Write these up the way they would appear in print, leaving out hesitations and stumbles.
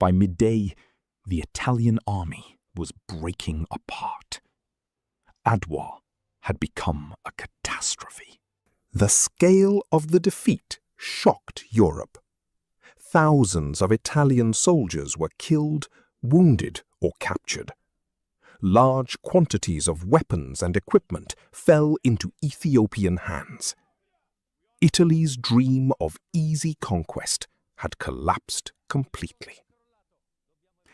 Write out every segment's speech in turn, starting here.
By midday, the Italian army was breaking apart. Adwa had become a catastrophe. The scale of the defeat shocked Europe. Thousands of Italian soldiers were killed, wounded, or captured. Large quantities of weapons and equipment fell into Ethiopian hands. Italy's dream of easy conquest had collapsed completely.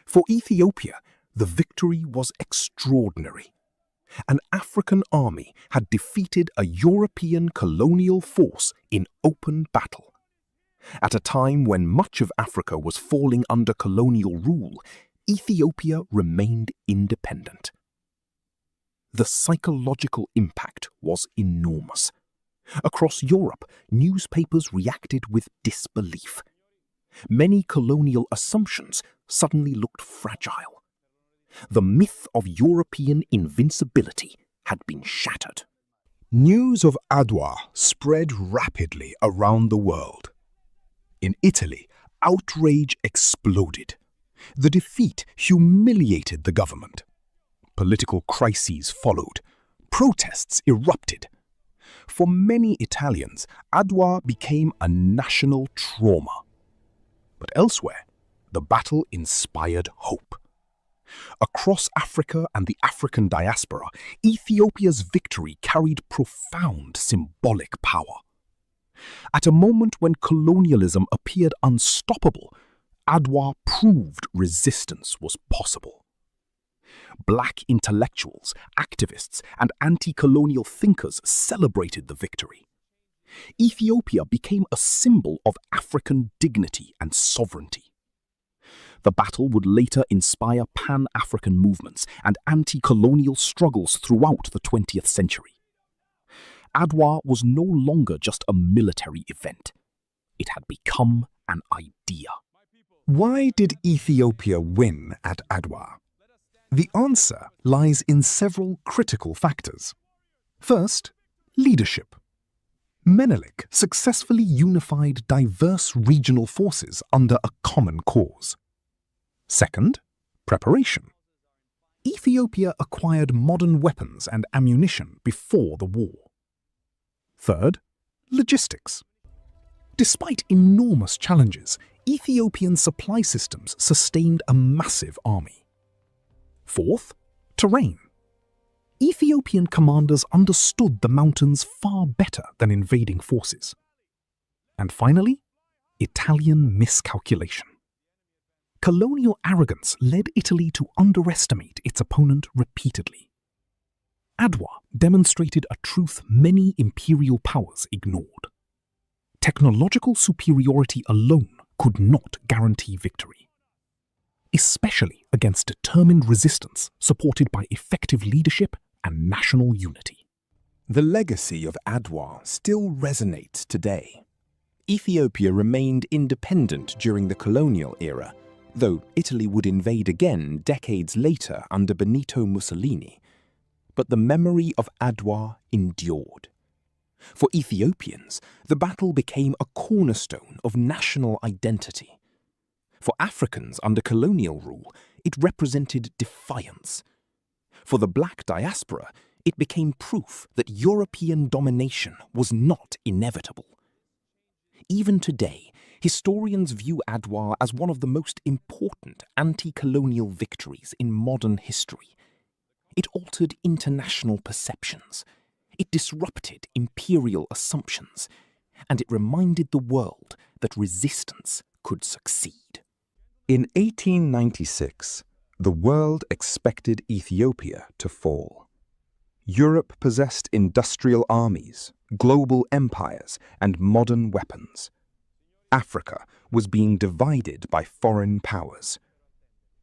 For Ethiopia, the victory was extraordinary. An African army had defeated a European colonial force in open battle. At a time when much of Africa was falling under colonial rule, Ethiopia remained independent. The psychological impact was enormous. Across Europe, newspapers reacted with disbelief. Many colonial assumptions suddenly looked fragile. The myth of European invincibility had been shattered. News of Adwa spread rapidly around the world. In Italy, outrage exploded. The defeat humiliated the government. Political crises followed. Protests erupted. For many Italians, Adwa became a national trauma. But elsewhere, the battle inspired hope. Across Africa and the African diaspora, Ethiopia's victory carried profound symbolic power. At a moment when colonialism appeared unstoppable, Adwa proved resistance was possible. Black intellectuals, activists, and anti-colonial thinkers celebrated the victory. Ethiopia became a symbol of African dignity and sovereignty. The battle would later inspire Pan-African movements and anti-colonial struggles throughout the 20th century. Adwa was no longer just a military event. It had become an idea. Why did Ethiopia win at Adwa? The answer lies in several critical factors. First, leadership. Menelik successfully unified diverse regional forces under a common cause. Second, preparation. Ethiopia acquired modern weapons and ammunition before the war. Third, logistics. Despite enormous challenges, Ethiopian supply systems sustained a massive army. Fourth, terrain. Ethiopian commanders understood the mountains far better than invading forces. And finally, Italian miscalculation. Colonial arrogance led Italy to underestimate its opponent repeatedly. Adwa demonstrated a truth many imperial powers ignored. Technological superiority alone could not guarantee victory, especially against determined resistance supported by effective leadership and national unity. The legacy of Adwa still resonates today. Ethiopia remained independent during the colonial era, though Italy would invade again decades later under Benito Mussolini. But the memory of Adwa endured. For Ethiopians, the battle became a cornerstone of national identity. For Africans under colonial rule, it represented defiance. For the black diaspora, it became proof that European domination was not inevitable. Even today, historians view Adwa as one of the most important anti-colonial victories in modern history. It altered international perceptions. It disrupted imperial assumptions, and it reminded the world that resistance could succeed. In 1896, the world expected Ethiopia to fall. Europe possessed industrial armies, global empires, and modern weapons. Africa was being divided by foreign powers.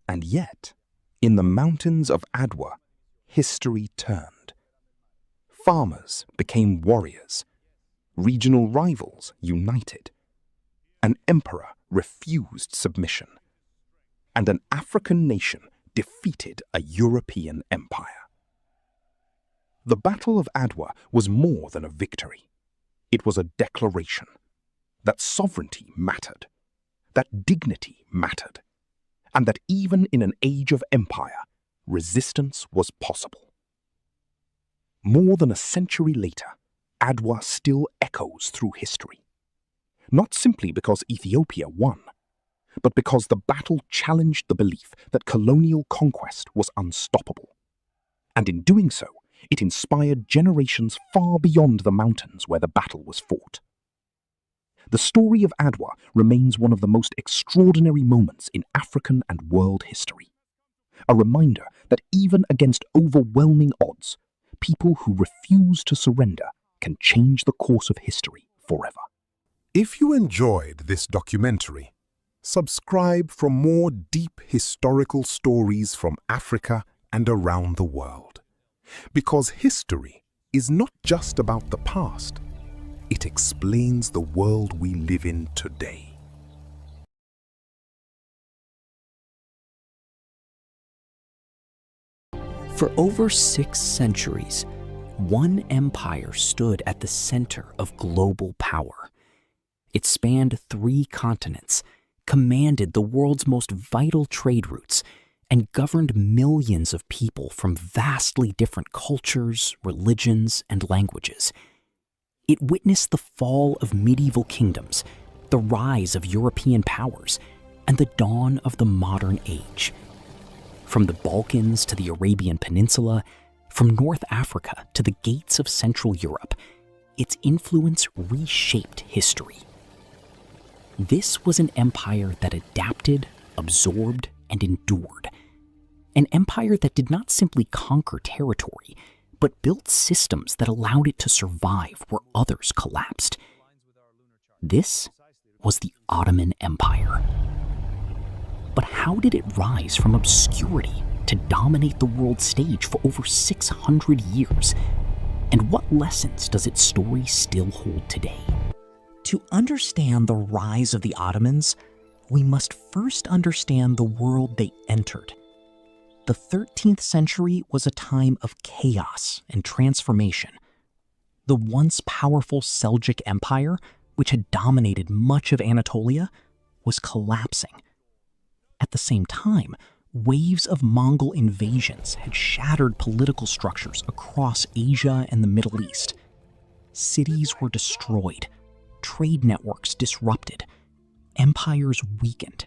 And yet, in the mountains of Adwa, history turned. Farmers became warriors. Regional rivals united. An emperor refused submission. And an African nation defeated a European empire. The Battle of Adwa was more than a victory. It was a declaration that sovereignty mattered, that dignity mattered, and that even in an age of empire, resistance was possible. More than a century later, Adwa still echoes through history. Not simply because Ethiopia won, but because the battle challenged the belief that colonial conquest was unstoppable. And in doing so, it inspired generations far beyond the mountains where the battle was fought. The story of Adwa remains one of the most extraordinary moments in African and world history. A reminder that even against overwhelming odds, people who refuse to surrender can change the course of history forever. If you enjoyed this documentary, subscribe for more deep historical stories from Africa and around the world. Because history is not just about the past, it explains the world we live in today. For over 6 centuries, one empire stood at the center of global power. It spanned 3 continents, commanded the world's most vital trade routes, and governed millions of people from vastly different cultures, religions, and languages. It witnessed the fall of medieval kingdoms, the rise of European powers, and the dawn of the modern age. From the Balkans to the Arabian Peninsula, from North Africa to the gates of Central Europe, its influence reshaped history. This was an empire that adapted, absorbed, and endured. An empire that did not simply conquer territory, but built systems that allowed it to survive where others collapsed. This was the Ottoman Empire. But how did it rise from obscurity to dominate the world stage for over 600 years? And what lessons does its story still hold today? To understand the rise of the Ottomans, we must first understand the world they entered. The 13th century was a time of chaos and transformation. The once powerful Seljuk Empire, which had dominated much of Anatolia, was collapsing. At the same time, waves of Mongol invasions had shattered political structures across Asia and the Middle East. Cities were destroyed, trade networks disrupted, empires weakened.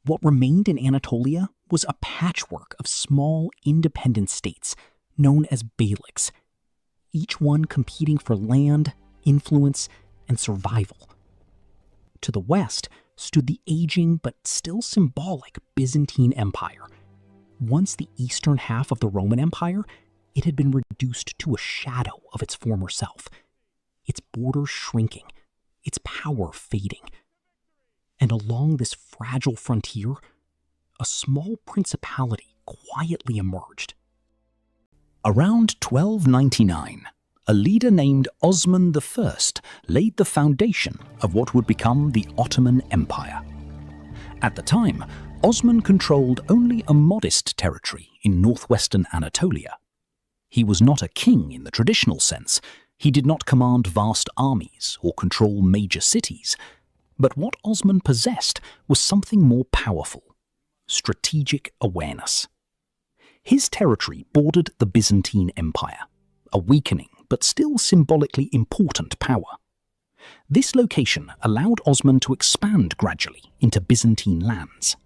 What remained in Anatolia was a patchwork of small, independent states known as beyliks, each one competing for land, influence, and survival. To the west stood the aging but still symbolic Byzantine Empire. Once the eastern half of the Roman Empire, it had been reduced to a shadow of its former self, its borders shrinking, its power fading. And along this fragile frontier, a small principality quietly emerged. Around 1299, a leader named Osman I laid the foundation of what would become the Ottoman Empire. At the time, Osman controlled only a modest territory in northwestern Anatolia. He was not a king in the traditional sense. He did not command vast armies or control major cities. But what Osman possessed was something more powerful: strategic awareness. His territory bordered the Byzantine Empire, a weakening but still symbolically important power. This location allowed Osman to expand gradually into Byzantine lands.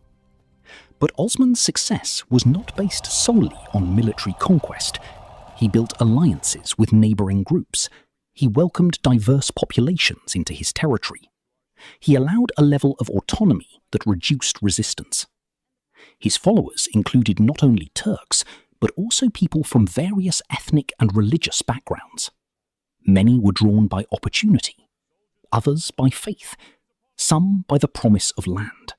But Osman's success was not based solely on military conquest. He built alliances with neighboring groups. He welcomed diverse populations into his territory. He allowed a level of autonomy that reduced resistance. His followers included not only Turks, but also people from various ethnic and religious backgrounds. Many were drawn by opportunity, others by faith, some by the promise of land.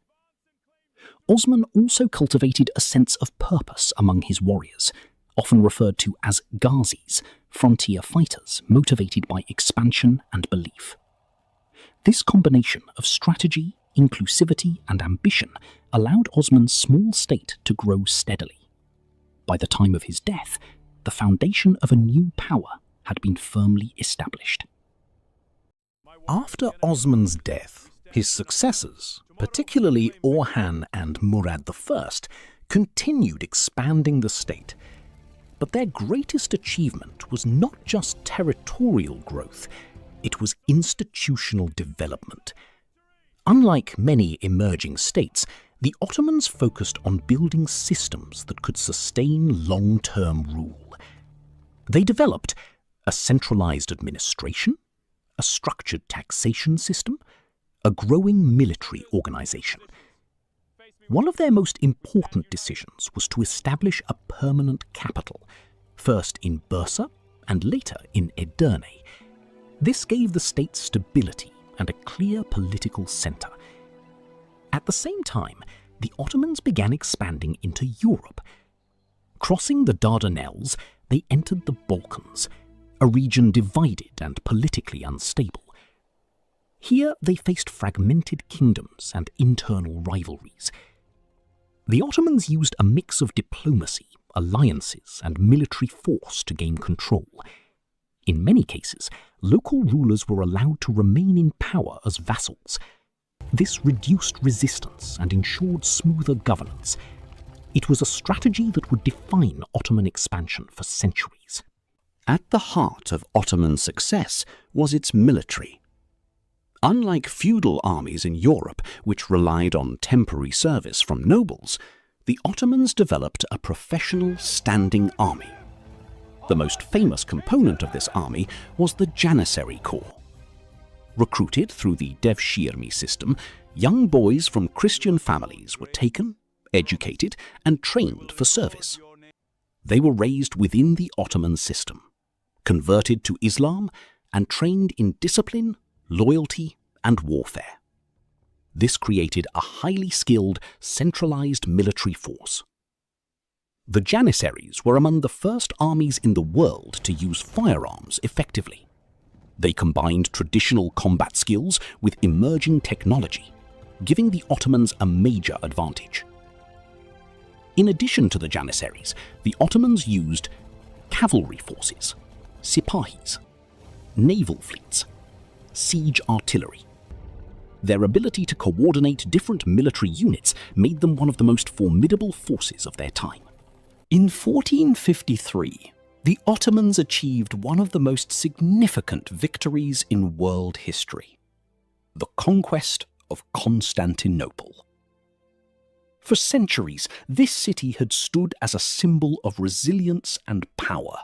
Osman also cultivated a sense of purpose among his warriors, often referred to as Ghazis, frontier fighters motivated by expansion and belief. This combination of strategy, inclusivity, and ambition allowed Osman's small state to grow steadily. By the time of his death, the foundation of a new power had been firmly established. After Osman's death, his successors, particularly Orhan and Murad I, continued expanding the state. But their greatest achievement was not just territorial growth, it was institutional development. Unlike many emerging states, the Ottomans focused on building systems that could sustain long-term rule. They developed a centralized administration, a structured taxation system, a growing military organization. One of their most important decisions was to establish a permanent capital, first in Bursa and later in Edirne. This gave the state stability and a clear political center. At the same time, the Ottomans began expanding into Europe. Crossing the Dardanelles, they entered the Balkans, a region divided and politically unstable. Here they faced fragmented kingdoms and internal rivalries. The Ottomans used a mix of diplomacy, alliances, and military force to gain control. In many cases, local rulers were allowed to remain in power as vassals. This reduced resistance and ensured smoother governance. It was a strategy that would define Ottoman expansion for centuries. At the heart of Ottoman success was its military. Unlike feudal armies in Europe, which relied on temporary service from nobles, the Ottomans developed a professional standing army. The most famous component of this army was the Janissary Corps. Recruited through the Devshirme system, young boys from Christian families were taken, educated, and trained for service. They were raised within the Ottoman system, converted to Islam, and trained in discipline, loyalty, and warfare. This created a highly skilled, centralized military force. The Janissaries were among the first armies in the world to use firearms effectively. They combined traditional combat skills with emerging technology, giving the Ottomans a major advantage. In addition to the Janissaries, the Ottomans used cavalry forces, sipahis, naval fleets, siege artillery. Their ability to coordinate different military units made them one of the most formidable forces of their time. In 1453, the Ottomans achieved one of the most significant victories in world history: the conquest of Constantinople. For centuries, this city had stood as a symbol of resilience and power.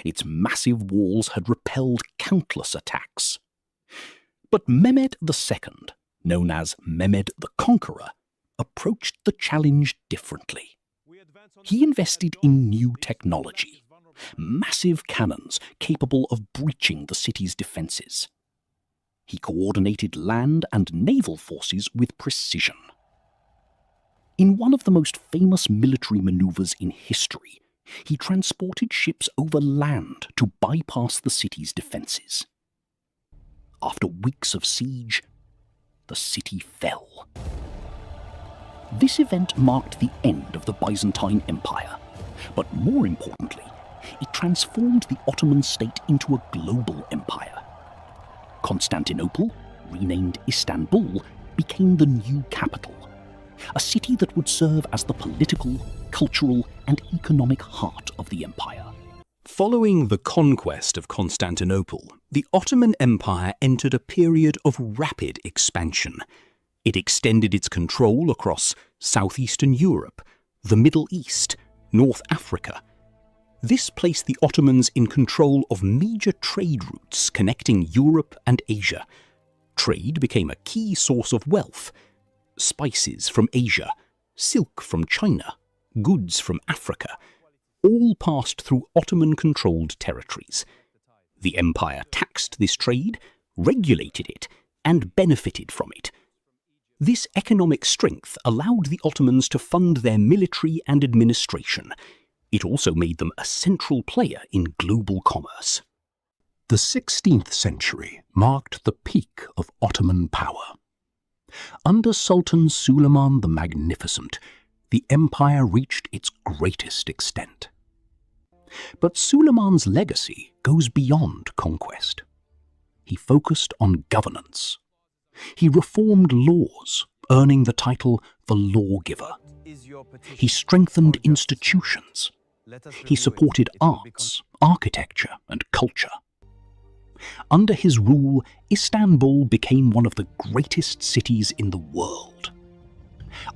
Its massive walls had repelled countless attacks. But Mehmed II, known as Mehmed the Conqueror, approached the challenge differently. He invested in new technology, massive cannons capable of breaching the city's defenses. He coordinated land and naval forces with precision. In one of the most famous military maneuvers in history, he transported ships over land to bypass the city's defenses. After weeks of siege, the city fell. This event marked the end of the Byzantine Empire, but more importantly, it transformed the Ottoman state into a global empire. Constantinople, renamed Istanbul, became the new capital, a city that would serve as the political, cultural, and economic heart of the empire. Following the conquest of Constantinople, the Ottoman Empire entered a period of rapid expansion. It extended its control across southeastern Europe, the Middle East, North Africa. This placed the Ottomans in control of major trade routes connecting Europe and Asia. Trade became a key source of wealth. Spices from Asia, silk from China, goods from Africa, all passed through Ottoman-controlled territories. The empire taxed this trade, regulated it, and benefited from it. This economic strength allowed the Ottomans to fund their military and administration. It also made them a central player in global commerce. The 16th century marked the peak of Ottoman power. Under Sultan Suleiman the Magnificent, the empire reached its greatest extent. But Suleiman's legacy goes beyond conquest. He focused on governance. He reformed laws, earning the title the lawgiver. He strengthened institutions. He supported arts, architecture, and culture. Under his rule, Istanbul became one of the greatest cities in the world.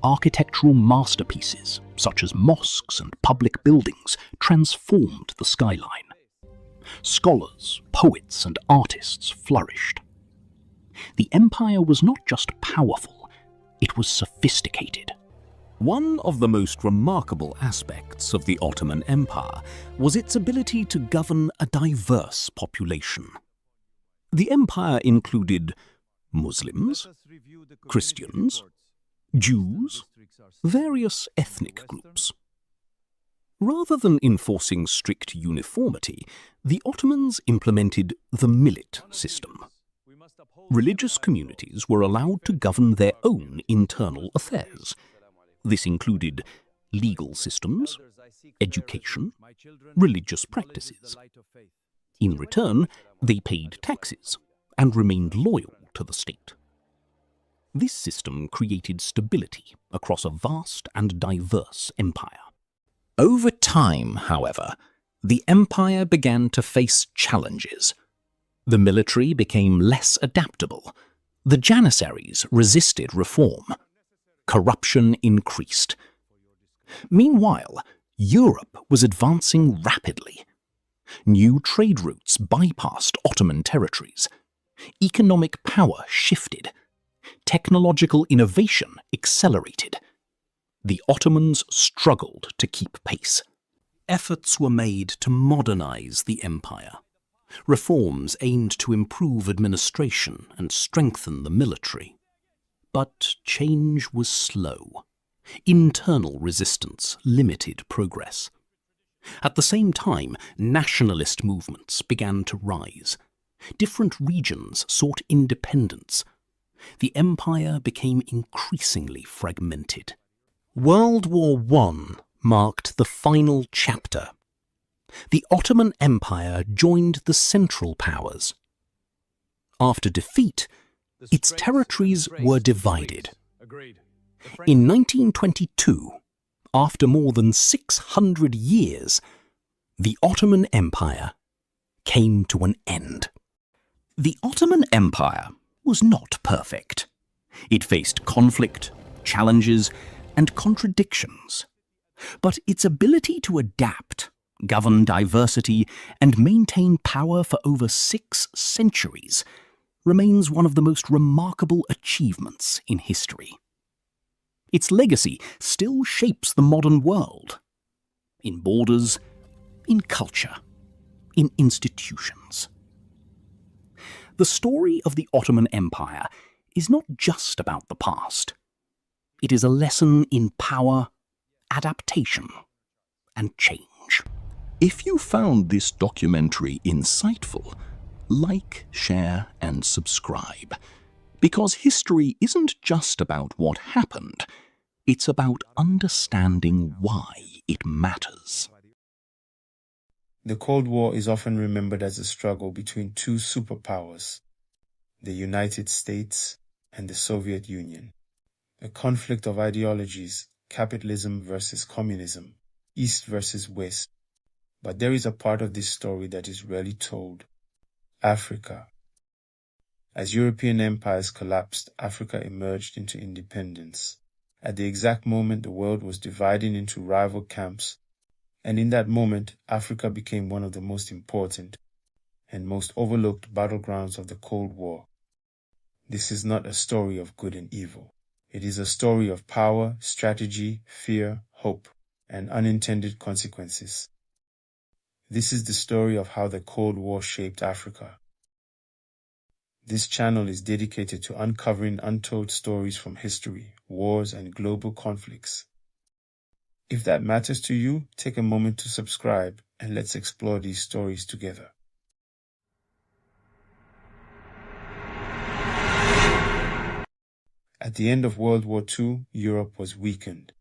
Architectural masterpieces, such as mosques and public buildings, transformed the skyline. Scholars, poets, and artists flourished. The empire was not just powerful, it was sophisticated. One of the most remarkable aspects of the Ottoman Empire was its ability to govern a diverse population. The empire included Muslims, Christians, Jews, various ethnic groups. Rather than enforcing strict uniformity, the Ottomans implemented the millet system. Religious communities were allowed to govern their own internal affairs. This included legal systems, education, religious practices. In return, they paid taxes and remained loyal to the state. This system created stability across a vast and diverse empire. Over time, however, the empire began to face challenges. The military became less adaptable. The Janissaries resisted reform. Corruption increased. Meanwhile, Europe was advancing rapidly. New trade routes bypassed Ottoman territories. Economic power shifted. Technological innovation accelerated. The Ottomans struggled to keep pace. Efforts were made to modernize the empire. Reforms aimed to improve administration and strengthen the military. But change was slow. Internal resistance limited progress. At the same time, nationalist movements began to rise. Different regions sought independence. The empire became increasingly fragmented. World War I marked the final chapter. The Ottoman Empire joined the Central Powers. After defeat, its territories were divided. In 1922, after more than 600 years, the Ottoman Empire came to an end. The Ottoman Empire was not perfect. It faced conflict, challenges, and contradictions. But its ability to adapt, govern diversity, and maintain power for over 6 centuries remains one of the most remarkable achievements in history. Its legacy still shapes the modern world, in borders, in culture, in institutions. The story of the Ottoman Empire is not just about the past. It is a lesson in power, adaptation, and change. If you found this documentary insightful, like, share, and subscribe. Because history isn't just about what happened, it's about understanding why it matters. The Cold War is often remembered as a struggle between two superpowers, the United States and the Soviet Union. A conflict of ideologies, capitalism versus communism, East versus West. But there is a part of this story that is rarely told: Africa. As European empires collapsed, Africa emerged into independence. At the exact moment the world was dividing into rival camps, and in that moment, Africa became one of the most important and most overlooked battlegrounds of the Cold War. This is not a story of good and evil. It is a story of power, strategy, fear, hope, and unintended consequences. This is the story of how the Cold War shaped Africa. This channel is dedicated to uncovering untold stories from history, wars, and global conflicts. If that matters to you, take a moment to subscribe and let's explore these stories together. At the end of World War II, Europe was weakened.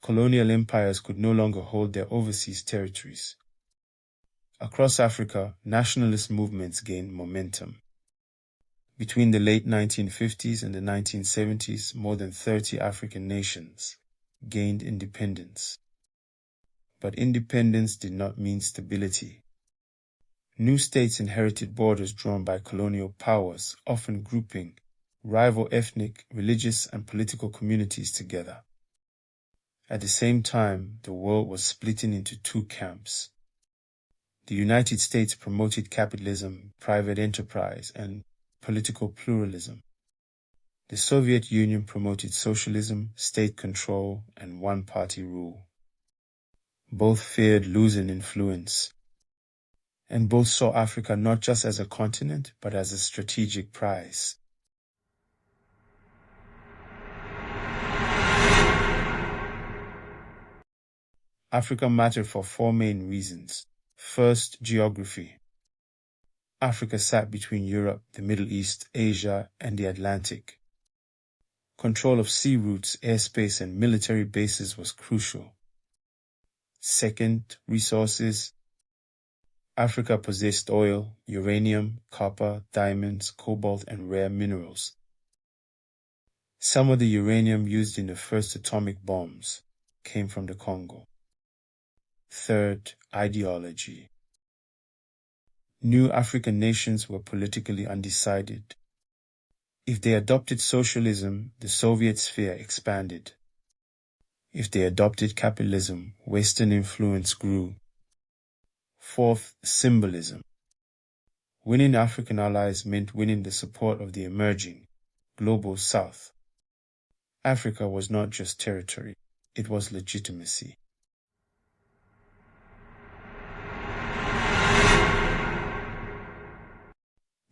Colonial empires could no longer hold their overseas territories. Across Africa, nationalist movements gained momentum. Between the late 1950s and the 1970s, more than 30 African nations gained independence. But independence did not mean stability. New states inherited borders drawn by colonial powers, often grouping rival ethnic, religious, and political communities together. At the same time, the world was splitting into two camps. The United States promoted capitalism, private enterprise, and political pluralism. The Soviet Union promoted socialism, state control, and one-party rule. Both feared losing influence, and both saw Africa not just as a continent, but as a strategic prize. Africa mattered for four main reasons. First, geography. Africa sat between Europe, the Middle East, Asia, and the Atlantic. Control of sea routes, airspace, and military bases was crucial. Second, resources. Africa possessed oil, uranium, copper, diamonds, cobalt, and rare minerals. Some of the uranium used in the first atomic bombs came from the Congo. Third, ideology. New African nations were politically undecided. If they adopted socialism, the Soviet sphere expanded. If they adopted capitalism, Western influence grew. Fourth, symbolism. Winning African allies meant winning the support of the emerging, global South. Africa was not just territory, it was legitimacy.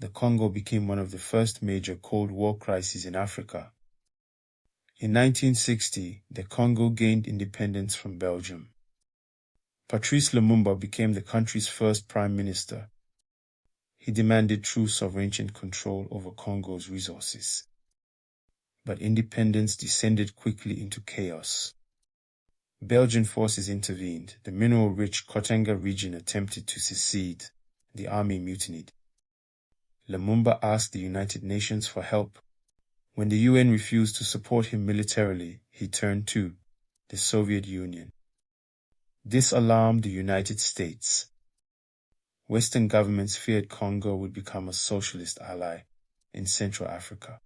The Congo became one of the first major Cold War crises in Africa. In 1960, the Congo gained independence from Belgium. Patrice Lumumba became the country's first prime minister. He demanded true sovereignty and control over Congo's resources. But independence descended quickly into chaos. Belgian forces intervened. The mineral-rich Katanga region attempted to secede. The army mutinied. Lumumba asked the United Nations for help. When the UN refused to support him militarily, he turned to the Soviet Union. This alarmed the United States. Western governments feared Congo would become a socialist ally in Central Africa.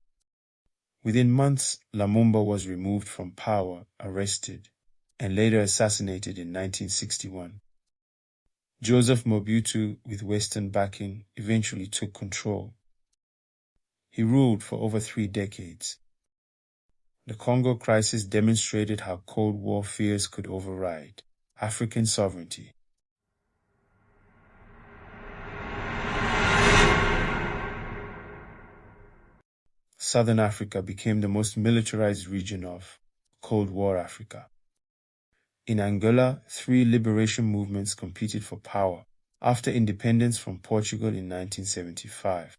Within months, Lumumba was removed from power, arrested, and later assassinated in 1961. Joseph Mobutu, with Western backing, eventually took control. He ruled for over 3 decades. The Congo crisis demonstrated how Cold War fears could override African sovereignty. Southern Africa became the most militarized region of Cold War Africa. In Angola, 3 liberation movements competed for power after independence from Portugal in 1975.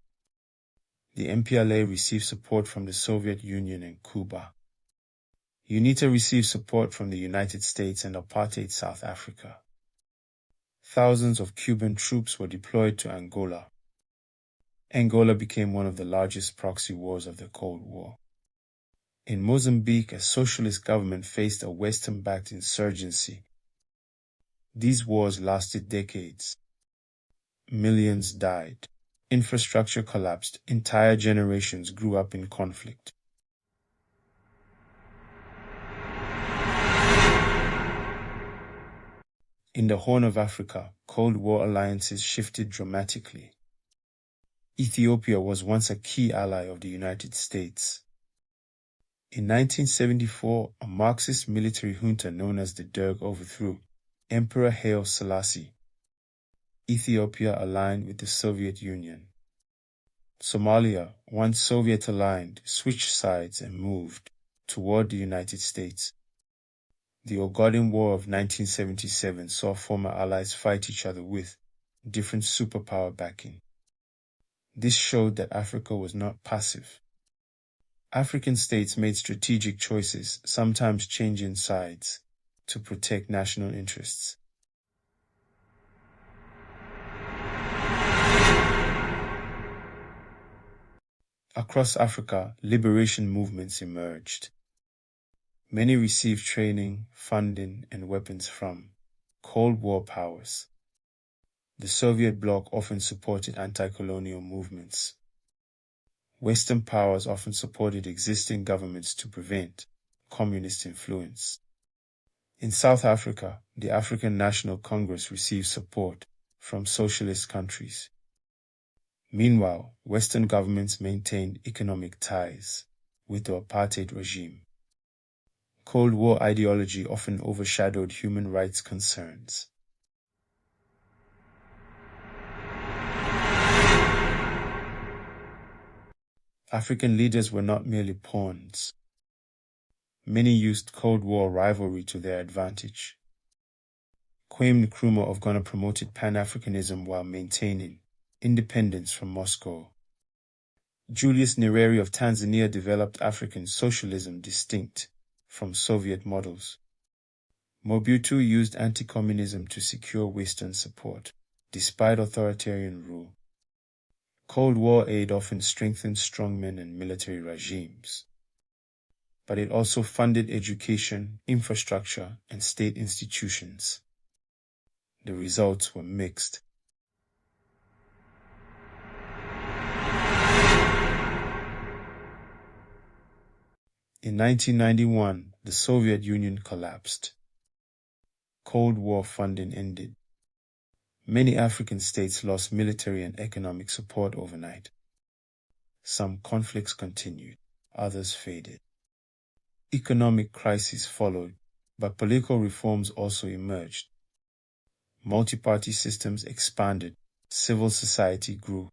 The MPLA received support from the Soviet Union and Cuba. UNITA received support from the United States and apartheid South Africa. Thousands of Cuban troops were deployed to Angola. Angola became one of the largest proxy wars of the Cold War. In Mozambique, a socialist government faced a Western-backed insurgency. These wars lasted decades. Millions died. Infrastructure collapsed. Entire generations grew up in conflict. In the Horn of Africa, Cold War alliances shifted dramatically. Ethiopia was once a key ally of the United States. In 1974, a Marxist military junta known as the Derg overthrew Emperor Haile Selassie. Ethiopia aligned with the Soviet Union. Somalia, once Soviet-aligned, switched sides and moved toward the United States. The Ogaden War of 1977 saw former allies fight each other with different superpower backing. This showed that Africa was not passive. African states made strategic choices, sometimes changing sides, to protect national interests. Across Africa, liberation movements emerged. Many received training, funding, and weapons from Cold War powers. The Soviet bloc often supported anti-colonial movements. Western powers often supported existing governments to prevent communist influence. In South Africa, the African National Congress received support from socialist countries. Meanwhile, Western governments maintained economic ties with the apartheid regime. Cold War ideology often overshadowed human rights concerns. African leaders were not merely pawns. Many used Cold War rivalry to their advantage. Kwame Nkrumah of Ghana promoted Pan-Africanism while maintaining independence from Moscow. Julius Nyerere of Tanzania developed African socialism distinct from Soviet models. Mobutu used anti-communism to secure Western support, despite authoritarian rule. Cold War aid often strengthened strongmen and military regimes, but it also funded education, infrastructure, and state institutions. The results were mixed. In 1991, the Soviet Union collapsed. Cold War funding ended. Many African states lost military and economic support overnight. Some conflicts continued, others faded. Economic crises followed, but political reforms also emerged. Multi-party systems expanded, civil society grew.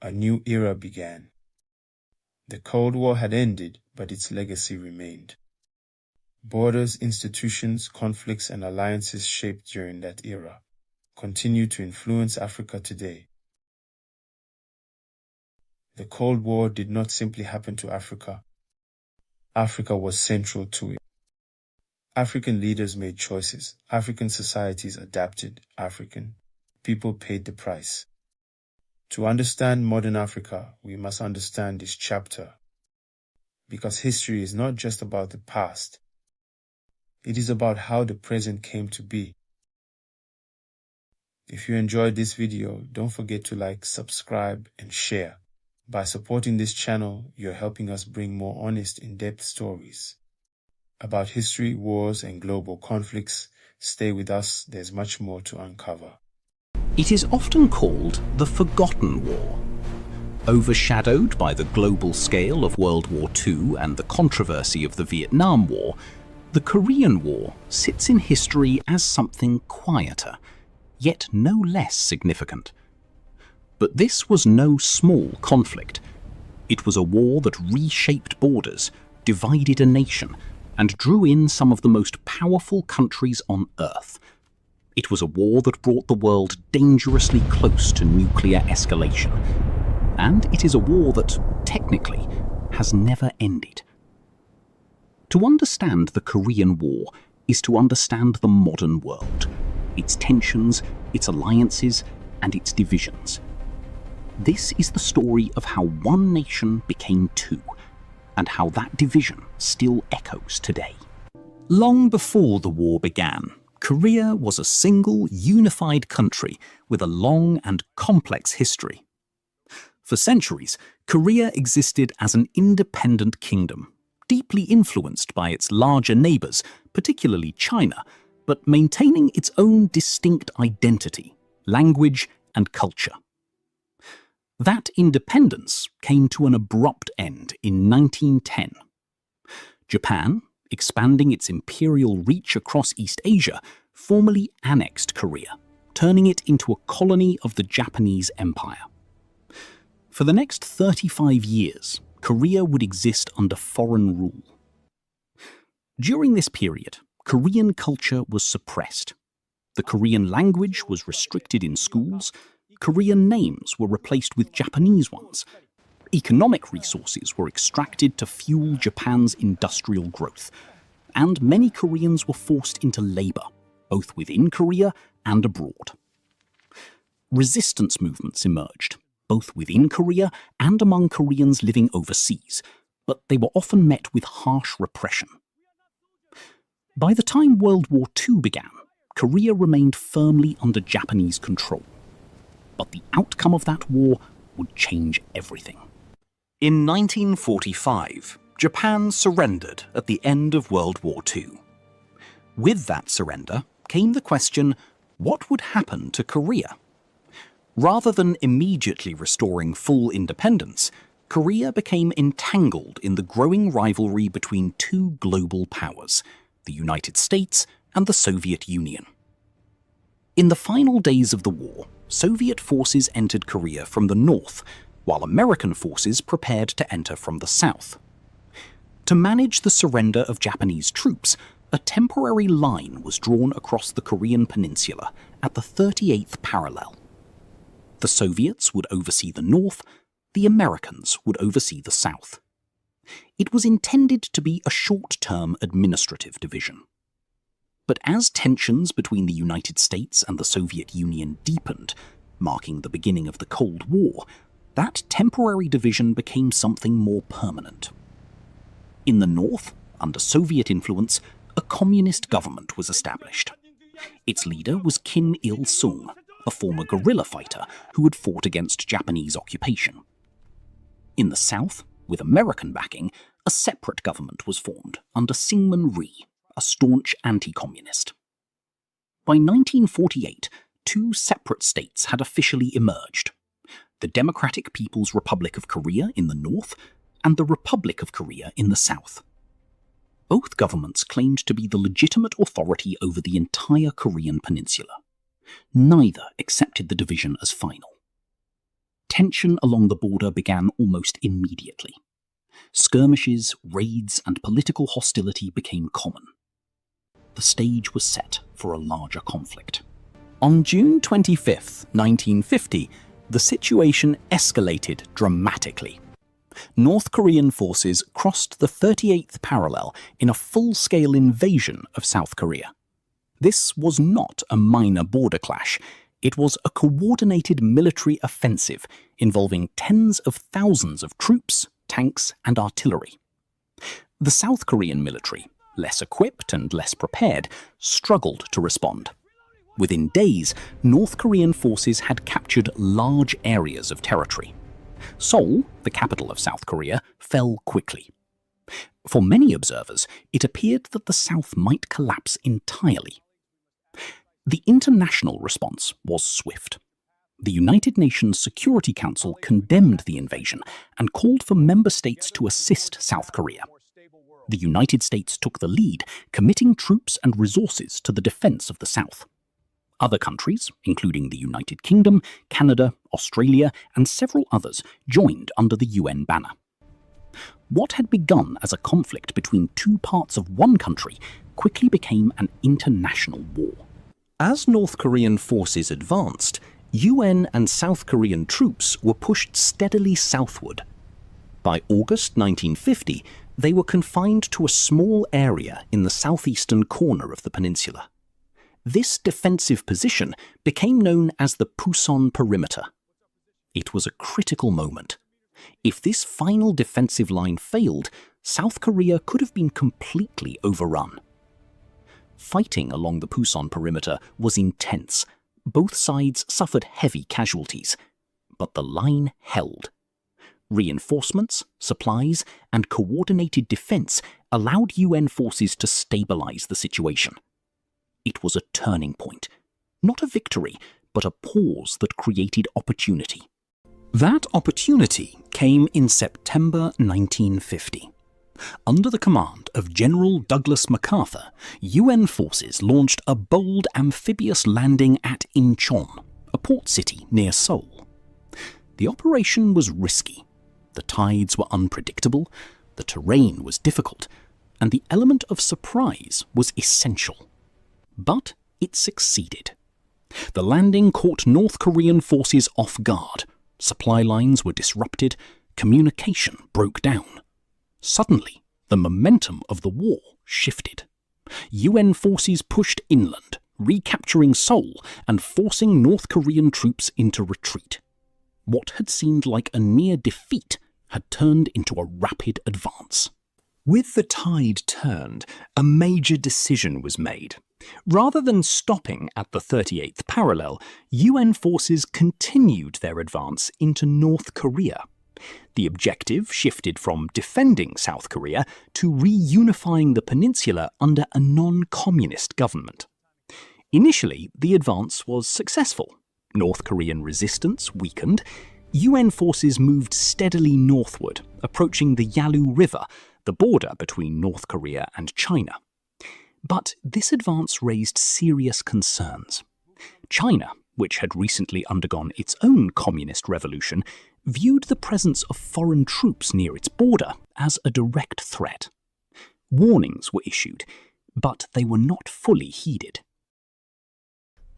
A new era began. The Cold War had ended, but its legacy remained. Borders, institutions, conflicts, and alliances shaped during that era continue to influence Africa today. The Cold War did not simply happen to Africa. Africa was central to it. African leaders made choices. African societies adapted. African people paid the price. To understand modern Africa, we must understand this chapter. Because history is not just about the past. It is about how the present came to be. If you enjoyed this video, don't forget to like, subscribe, and share. By supporting this channel, you're helping us bring more honest, in-depth stories about history, wars, and global conflicts. Stay with us, there's much more to uncover. It is often called the Forgotten War. Overshadowed by the global scale of World War II and the controversy of the Vietnam War, the Korean War sits in history as something quieter, yet no less significant. But this was no small conflict. It was a war that reshaped borders, divided a nation, and drew in some of the most powerful countries on Earth. It was a war that brought the world dangerously close to nuclear escalation. And it is a war that, technically, has never ended. To understand the Korean War is to understand the modern world, its tensions, its alliances, and its divisions. This is the story of how one nation became two, and how that division still echoes today. Long before the war began, Korea was a single, unified country with a long and complex history. For centuries, Korea existed as an independent kingdom, deeply influenced by its larger neighbors, particularly China, but maintaining its own distinct identity, language, and culture. That independence came to an abrupt end in 1910. Japan, expanding its imperial reach across East Asia, formally annexed Korea, turning it into a colony of the Japanese Empire. For the next 35 years, Korea would exist under foreign rule. During this period, Korean culture was suppressed. The Korean language was restricted in schools. Korean names were replaced with Japanese ones. Economic resources were extracted to fuel Japan's industrial growth. And many Koreans were forced into labor, both within Korea and abroad. Resistance movements emerged. both within Korea and among Koreans living overseas, but they were often met with harsh repression. By the time World War II began, Korea remained firmly under Japanese control. But the outcome of that war would change everything. In 1945, Japan surrendered at the end of World War II. With that surrender came the question, what would happen to Korea? Rather than immediately restoring full independence, Korea became entangled in the growing rivalry between two global powers, the United States and the Soviet Union. In the final days of the war, Soviet forces entered Korea from the north, while American forces prepared to enter from the south. To manage the surrender of Japanese troops, a temporary line was drawn across the Korean peninsula at the 38th parallel. The Soviets would oversee the north, the Americans would oversee the south. It was intended to be a short-term administrative division. But as tensions between the United States and the Soviet Union deepened, marking the beginning of the Cold War, that temporary division became something more permanent. In the north, under Soviet influence, a communist government was established. Its leader was Kim Il-sung, a former guerrilla fighter who had fought against Japanese occupation. In the south, with American backing, a separate government was formed under Syngman Rhee, a staunch anti-communist. By 1948, two separate states had officially emerged: the Democratic People's Republic of Korea in the north and the Republic of Korea in the south. Both governments claimed to be the legitimate authority over the entire Korean peninsula. Neither accepted the division as final. Tension along the border began almost immediately. Skirmishes, raids, and political hostility became common. The stage was set for a larger conflict. On June 25, 1950, the situation escalated dramatically. North Korean forces crossed the 38th parallel in a full-scale invasion of South Korea. This was not a minor border clash. It was a coordinated military offensive involving tens of thousands of troops, tanks, and artillery. The South Korean military, less equipped and less prepared, struggled to respond. Within days, North Korean forces had captured large areas of territory. Seoul, the capital of South Korea, fell quickly. For many observers, it appeared that the South might collapse entirely. The international response was swift. The United Nations Security Council condemned the invasion and called for member states to assist South Korea. The United States took the lead, committing troops and resources to the defense of the South. Other countries, including the United Kingdom, Canada, Australia, and several others, joined under the UN banner. What had begun as a conflict between two parts of one country quickly became an international war. As North Korean forces advanced, UN and South Korean troops were pushed steadily southward. By August 1950, they were confined to a small area in the southeastern corner of the peninsula. This defensive position became known as the Pusan Perimeter. It was a critical moment. If this final defensive line failed, South Korea could have been completely overrun. Fighting along the Pusan Perimeter was intense. Both sides suffered heavy casualties, but the line held. Reinforcements, supplies, and coordinated defense allowed UN forces to stabilize the situation. It was a turning point, not a victory, but a pause that created opportunity. That opportunity came in September 1950. Under the command of General Douglas MacArthur, UN forces launched a bold amphibious landing at Incheon, a port city near Seoul. The operation was risky. The tides were unpredictable, the terrain was difficult, and the element of surprise was essential. But it succeeded. The landing caught North Korean forces off guard. Supply lines were disrupted, communication broke down. Suddenly, the momentum of the war shifted. UN forces pushed inland, recapturing Seoul and forcing North Korean troops into retreat. What had seemed like a near defeat had turned into a rapid advance. With the tide turned, a major decision was made. Rather than stopping at the 38th parallel, UN forces continued their advance into North Korea. The objective shifted from defending South Korea to reunifying the peninsula under a non-communist government. Initially, the advance was successful. North Korean resistance weakened. UN forces moved steadily northward, approaching the Yalu River, the border between North Korea and China. But this advance raised serious concerns. China, which had recently undergone its own communist revolution, viewed the presence of foreign troops near its border as a direct threat. Warnings were issued, but they were not fully heeded.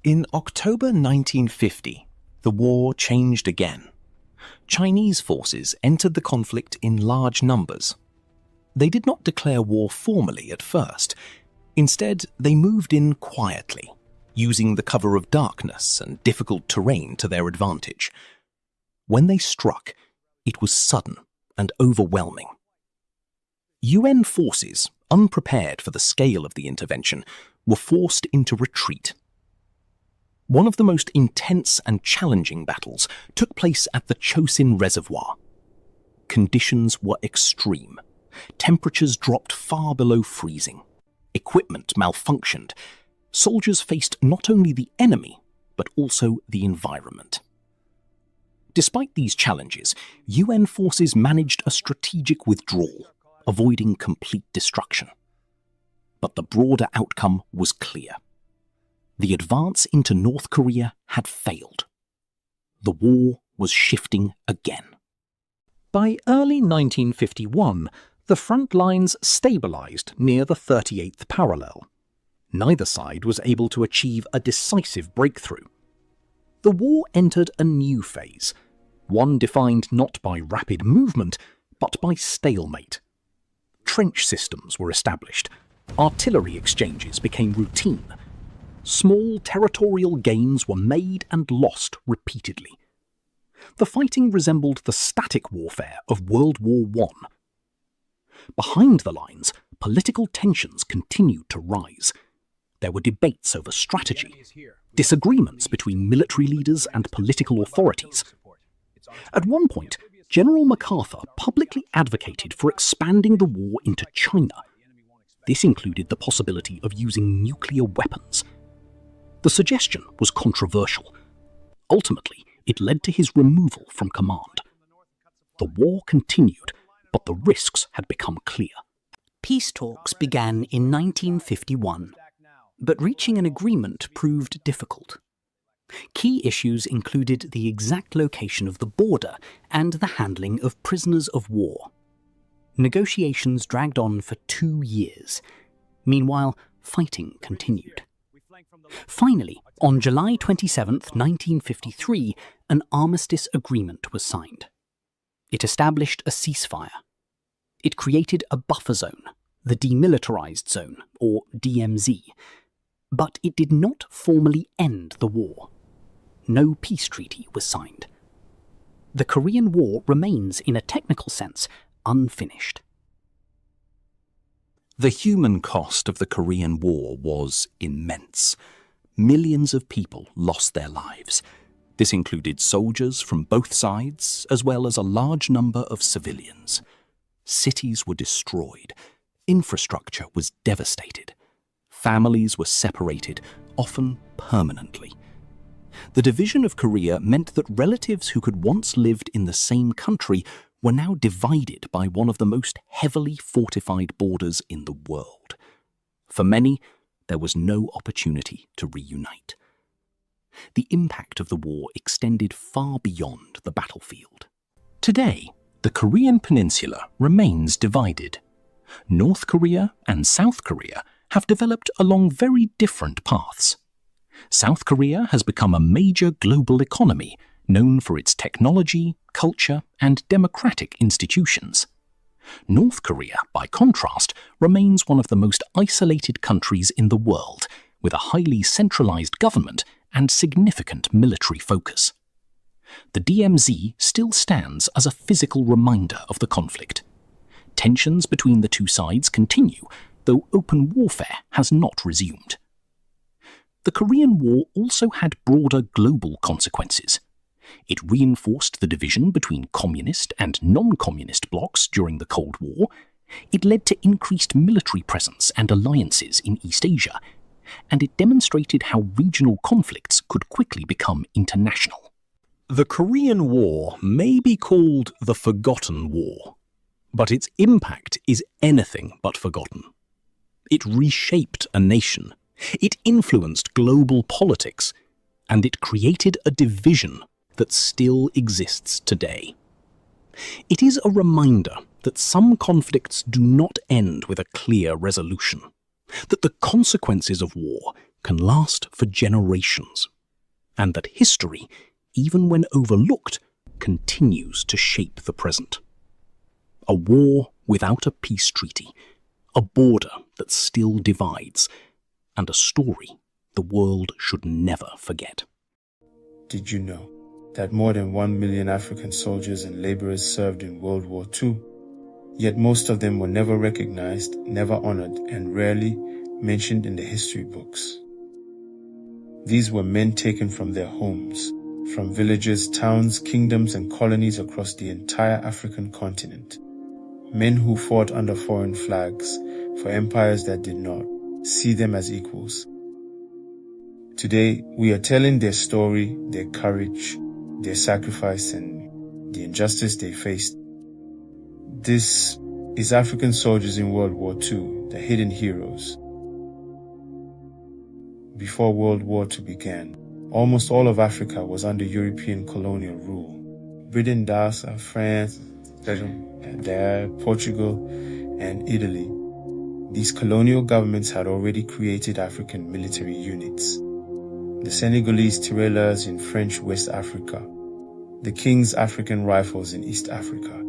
In October 1950, the war changed again. Chinese forces entered the conflict in large numbers. They did not declare war formally at first. Instead, they moved in quietly, using the cover of darkness and difficult terrain to their advantage. When they struck, it was sudden and overwhelming. UN forces, unprepared for the scale of the intervention, were forced into retreat. One of the most intense and challenging battles took place at the Chosin Reservoir. Conditions were extreme. Temperatures dropped far below freezing. Equipment malfunctioned. Soldiers faced not only the enemy, but also the environment. Despite these challenges, UN forces managed a strategic withdrawal, avoiding complete destruction. But the broader outcome was clear. The advance into North Korea had failed. The war was shifting again. By early 1951, the front lines stabilized near the 38th parallel. Neither side was able to achieve a decisive breakthrough. The war entered a new phase, one defined not by rapid movement, but by stalemate. Trench systems were established. Artillery exchanges became routine. Small territorial gains were made and lost repeatedly. The fighting resembled the static warfare of World War I. Behind the lines, political tensions continued to rise. There were debates over strategy, disagreements between military leaders and political authorities. At one point, General MacArthur publicly advocated for expanding the war into China. This included the possibility of using nuclear weapons. The suggestion was controversial. Ultimately, it led to his removal from command. The war continued, but the risks had become clear. Peace talks began in 1951, but reaching an agreement proved difficult. Key issues included the exact location of the border and the handling of prisoners of war. Negotiations dragged on for 2 years. Meanwhile, fighting continued. Finally, on July 27, 1953, an armistice agreement was signed. It established a ceasefire. It created a buffer zone, the Demilitarized Zone, or DMZ. But it did not formally end the war. No peace treaty was signed. The Korean War remains, in a technical sense, unfinished. The human cost of the Korean War was immense. Millions of people lost their lives. This included soldiers from both sides, as well as a large number of civilians. Cities were destroyed. Infrastructure was devastated. Families were separated, often permanently. The division of Korea meant that relatives who could once lived in the same country were now divided by one of the most heavily fortified borders in the world. For many, there was no opportunity to reunite. The impact of the war extended far beyond the battlefield. Today, the Korean peninsula remains divided. North Korea and South Korea have developed along very different paths. South Korea has become a major global economy known for its technology, culture, and democratic institutions. North Korea, by contrast, remains one of the most isolated countries in the world, with a highly centralized government and significant military focus. The DMZ still stands as a physical reminder of the conflict. Tensions between the two sides continue, though open warfare has not resumed. The Korean War also had broader global consequences. It reinforced the division between communist and non-communist blocs during the Cold War. It led to increased military presence and alliances in East Asia, and it demonstrated how regional conflicts could quickly become international. The Korean War may be called the Forgotten War, but its impact is anything but forgotten. It reshaped a nation, it influenced global politics, and it created a division that still exists today. It is a reminder that some conflicts do not end with a clear resolution, that the consequences of war can last for generations, and that history, even when overlooked, continues to shape the present. A war without a peace treaty, a border that still divides, and a story the world should never forget. Did you know that more than 1 million African soldiers and laborers served in World War II? Yet most of them were never recognized, never honored, and rarely mentioned in the history books. These were men taken from their homes, from villages, towns, kingdoms, and colonies across the entire African continent. Men who fought under foreign flags for empires that did not see them as equals. Today, we are telling their story, their courage, their sacrifice, and the injustice they faced. This is African soldiers in World War II, the hidden heroes. Before World War II began, almost all of Africa was under European colonial rule. Britain, France, Portugal, and Italy. These colonial governments had already created African military units. The Senegalese tirailleurs in French West Africa, the King's African Rifles in East Africa,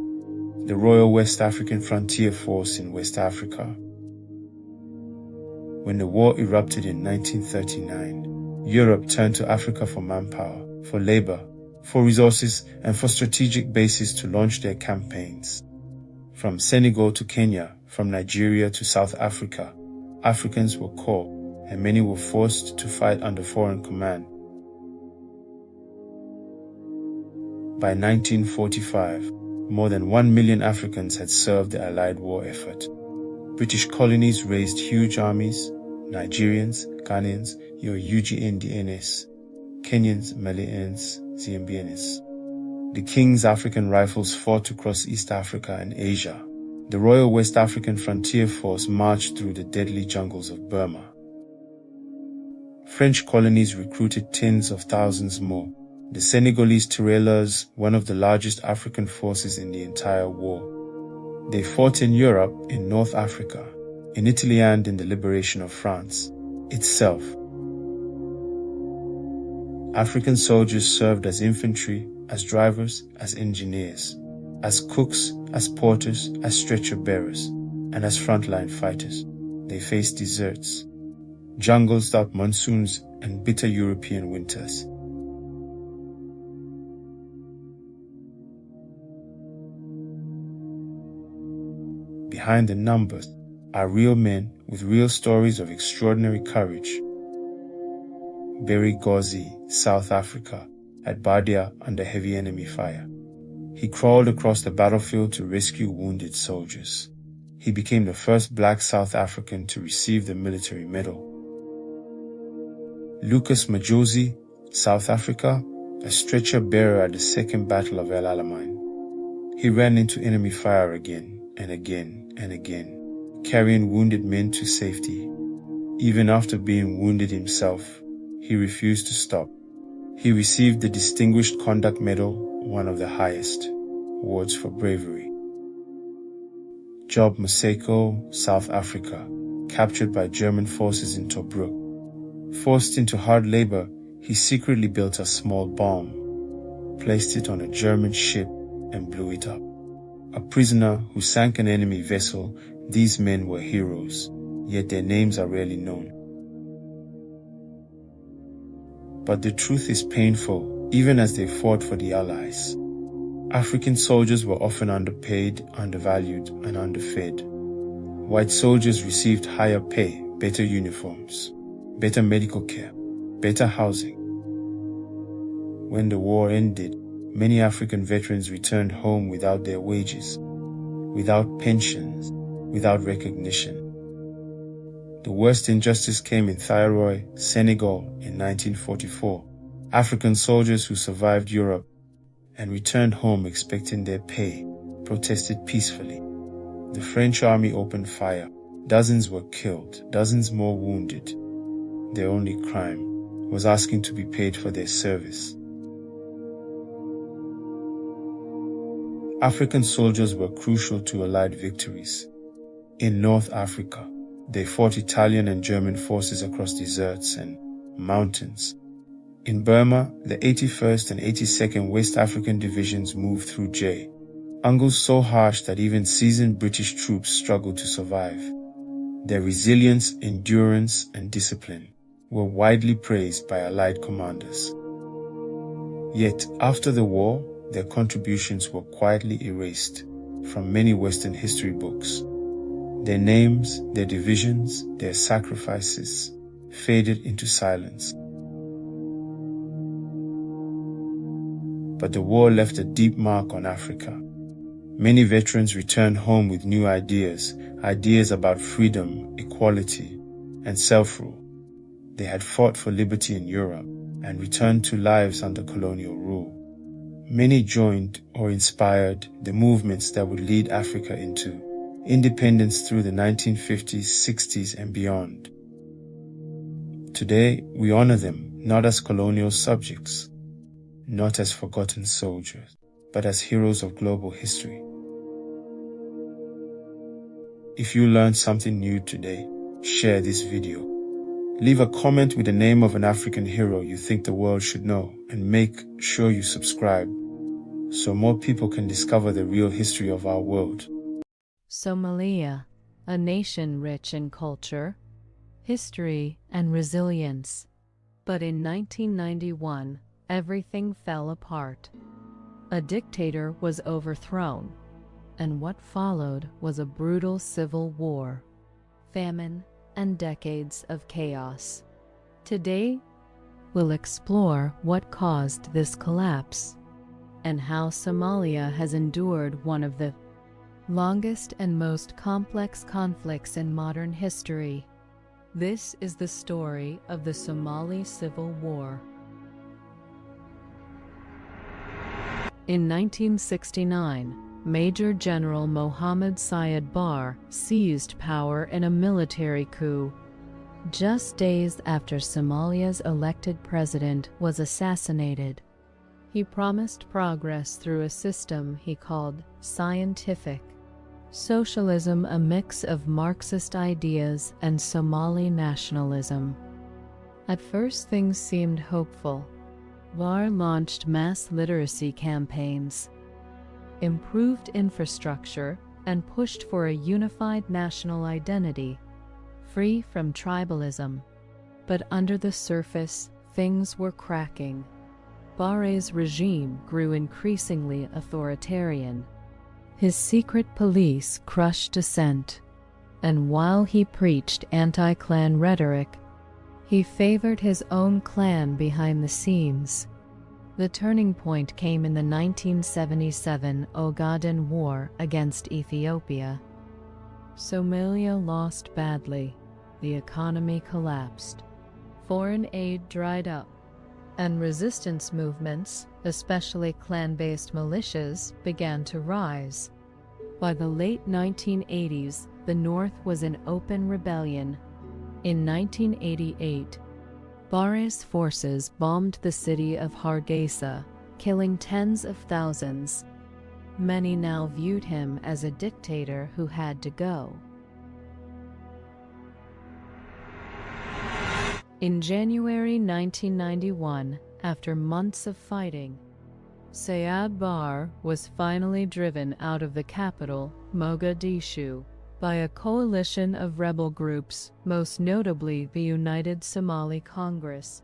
the Royal West African Frontier Force in West Africa. When the war erupted in 1939, Europe turned to Africa for manpower, for labor, for resources, and for strategic bases to launch their campaigns. From Senegal to Kenya, from Nigeria to South Africa, Africans were caught, and many were forced to fight under foreign command. By 1945, more than 1 million Africans had served the Allied war effort. British colonies raised huge armies: Nigerians, Ghanaians, your UGNDNS, Kenyans, Malians, Zambians. The King's African Rifles fought across East Africa and Asia. The Royal West African Frontier Force marched through the deadly jungles of Burma. French colonies recruited tens of thousands more. The Senegalese tirailleurs, one of the largest African forces in the entire war. They fought in Europe, in North Africa, in Italy, and in the liberation of France itself. African soldiers served as infantry, as drivers, as engineers, as cooks, as porters, as stretcher bearers, and as frontline fighters. They faced deserts, jungles without monsoons, and bitter European winters. Behind the numbers are real men with real stories of extraordinary courage. Berry Gozi, South Africa, at Bardia under heavy enemy fire. He crawled across the battlefield to rescue wounded soldiers. He became the first black South African to receive the military medal. Lucas Majosi, South Africa, a stretcher bearer at the Second Battle of El Alamein. He ran into enemy fire again and again and again, carrying wounded men to safety. Even after being wounded himself, he refused to stop. He received the Distinguished Conduct Medal, one of the highest awards for bravery. Job Maseko, South Africa, captured by German forces in Tobruk. Forced into hard labor, he secretly built a small bomb, placed it on a German ship, and blew it up. A prisoner who sank an enemy vessel, these men were heroes, yet their names are rarely known. But the truth is painful even as they fought for the Allies. African soldiers were often underpaid, undervalued, and underfed. White soldiers received higher pay, better uniforms, better medical care, better housing. When the war ended, many African veterans returned home without their wages, without pensions, without recognition. The worst injustice came in Thiaroye, Senegal in 1944. African soldiers who survived Europe and returned home expecting their pay protested peacefully. The French army opened fire. Dozens were killed, dozens more wounded. Their only crime was asking to be paid for their service. African soldiers were crucial to Allied victories. In North Africa, they fought Italian and German forces across deserts and mountains. In Burma, the 81st and 82nd West African Divisions moved through angles so harsh that even seasoned British troops struggled to survive. Their resilience, endurance, and discipline were widely praised by Allied commanders. Yet, after the war, their contributions were quietly erased from many Western history books. Their names, their divisions, their sacrifices faded into silence. But the war left a deep mark on Africa. Many veterans returned home with new ideas about freedom, equality, and self-rule. They had fought for liberty in Europe and returned to lives under colonial rule. Many joined or inspired the movements that would lead Africa into independence through the 1950s, 60s, and beyond. Today, we honor them not as colonial subjects, not as forgotten soldiers, but as heroes of global history. If you learned something new today, share this video. Leave a comment with the name of an African hero you think the world should know, and make sure you subscribe so more people can discover the real history of our world. Somalia, a nation rich in culture, history, and resilience. But in 1991, everything fell apart. A dictator was overthrown, and what followed was a brutal civil war, famine, and decades of chaos. Today, we'll explore what caused this collapse and how Somalia has endured one of the longest and most complex conflicts in modern history. This is the story of the Somali Civil War. In 1969, Major General Mohammed Siad Barre seized power in a military coup, just days after Somalia's elected president was assassinated. He promised progress through a system he called scientific socialism, a mix of Marxist ideas and Somali nationalism. At first, things seemed hopeful. Barre launched mass literacy campaigns, improved infrastructure, and pushed for a unified national identity, free from tribalism. But under the surface, things were cracking. Barre's regime grew increasingly authoritarian. His secret police crushed dissent, and while he preached anti-clan rhetoric, he favored his own clan behind the scenes. The turning point came in the 1977 Ogaden War against Ethiopia. Somalia lost badly, the economy collapsed, foreign aid dried up, and resistance movements, especially clan-based militias, began to rise. By the late 1980s, the North was in open rebellion. In 1988, Barre's forces bombed the city of Hargeisa, killing tens of thousands. Many now viewed him as a dictator who had to go. In January 1991, after months of fighting, Siad Barre was finally driven out of the capital, Mogadishu, by a coalition of rebel groups, most notably the United Somali Congress,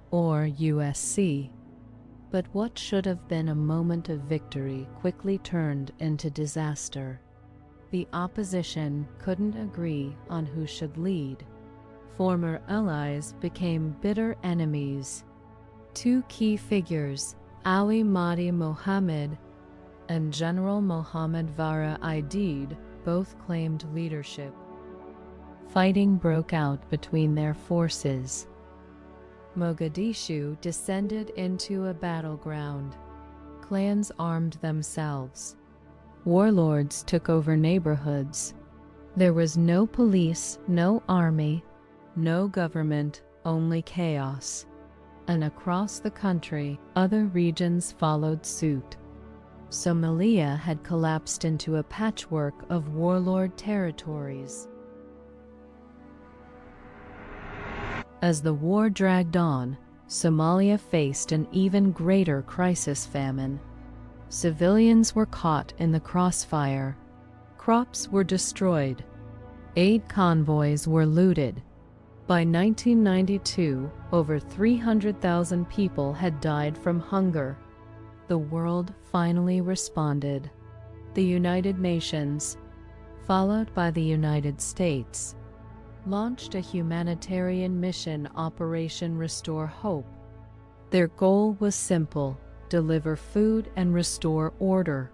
or USC. But what should have been a moment of victory quickly turned into disaster. The opposition couldn't agree on who should lead. Former allies became bitter enemies. Two key figures, Ali Mahdi Mohammed and General Mohammad Vara Aidid, both claimed leadership. Fighting broke out between their forces. Mogadishu descended into a battleground. Clans armed themselves. Warlords took over neighborhoods. There was no police, no army, no government, only chaos. And across the country, other regions followed suit. Somalia had collapsed into a patchwork of warlord territories. As the war dragged on, Somalia faced an even greater crisis famine. Civilians were caught in the crossfire. Crops were destroyed. Aid convoys were looted. By 1992, over 300,000 people had died from hunger. The world finally responded. The United Nations, followed by the United States, launched a humanitarian mission, Operation Restore Hope. Their goal was simple: deliver food and restore order.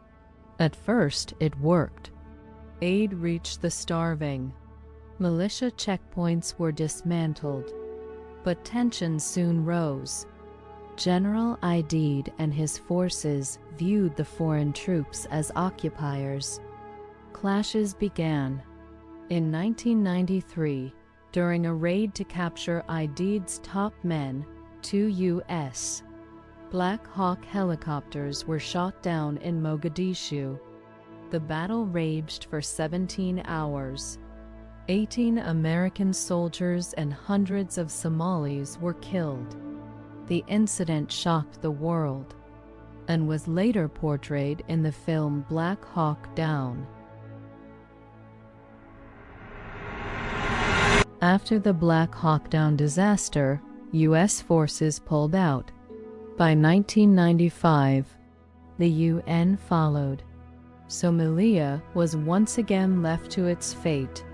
At first, it worked. Aid reached the starving. Militia checkpoints were dismantled. But tensions soon rose. General Aidid and his forces viewed the foreign troops as occupiers. Clashes began. In 1993, during a raid to capture Aidid's top men, 2 U.S. Black Hawk helicopters were shot down in Mogadishu. The battle raged for 17 hours. 18 American soldiers and hundreds of Somalis were killed. The incident shocked the world and was later portrayed in the film Black Hawk Down. After the Black Hawk Down disaster, U.S. forces pulled out. By 1995, the UN followed. Somalia was once again left to its fate.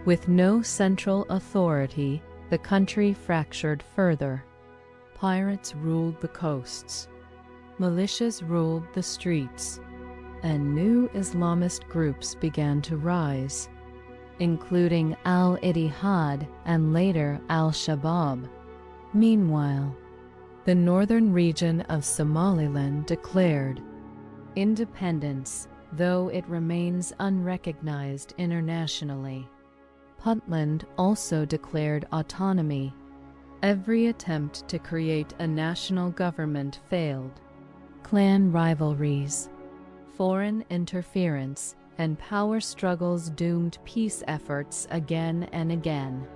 With no central authority, the country fractured further. Pirates ruled the coasts. Militias ruled the streets. And new Islamist groups began to rise, including Al-Ittihad and later Al-Shabaab. Meanwhile, the northern region of Somaliland declared independence, though it remains unrecognized internationally. Puntland also declared autonomy. Every attempt to create a national government failed. Clan rivalries, foreign interference, and power struggles doomed peace efforts again and again.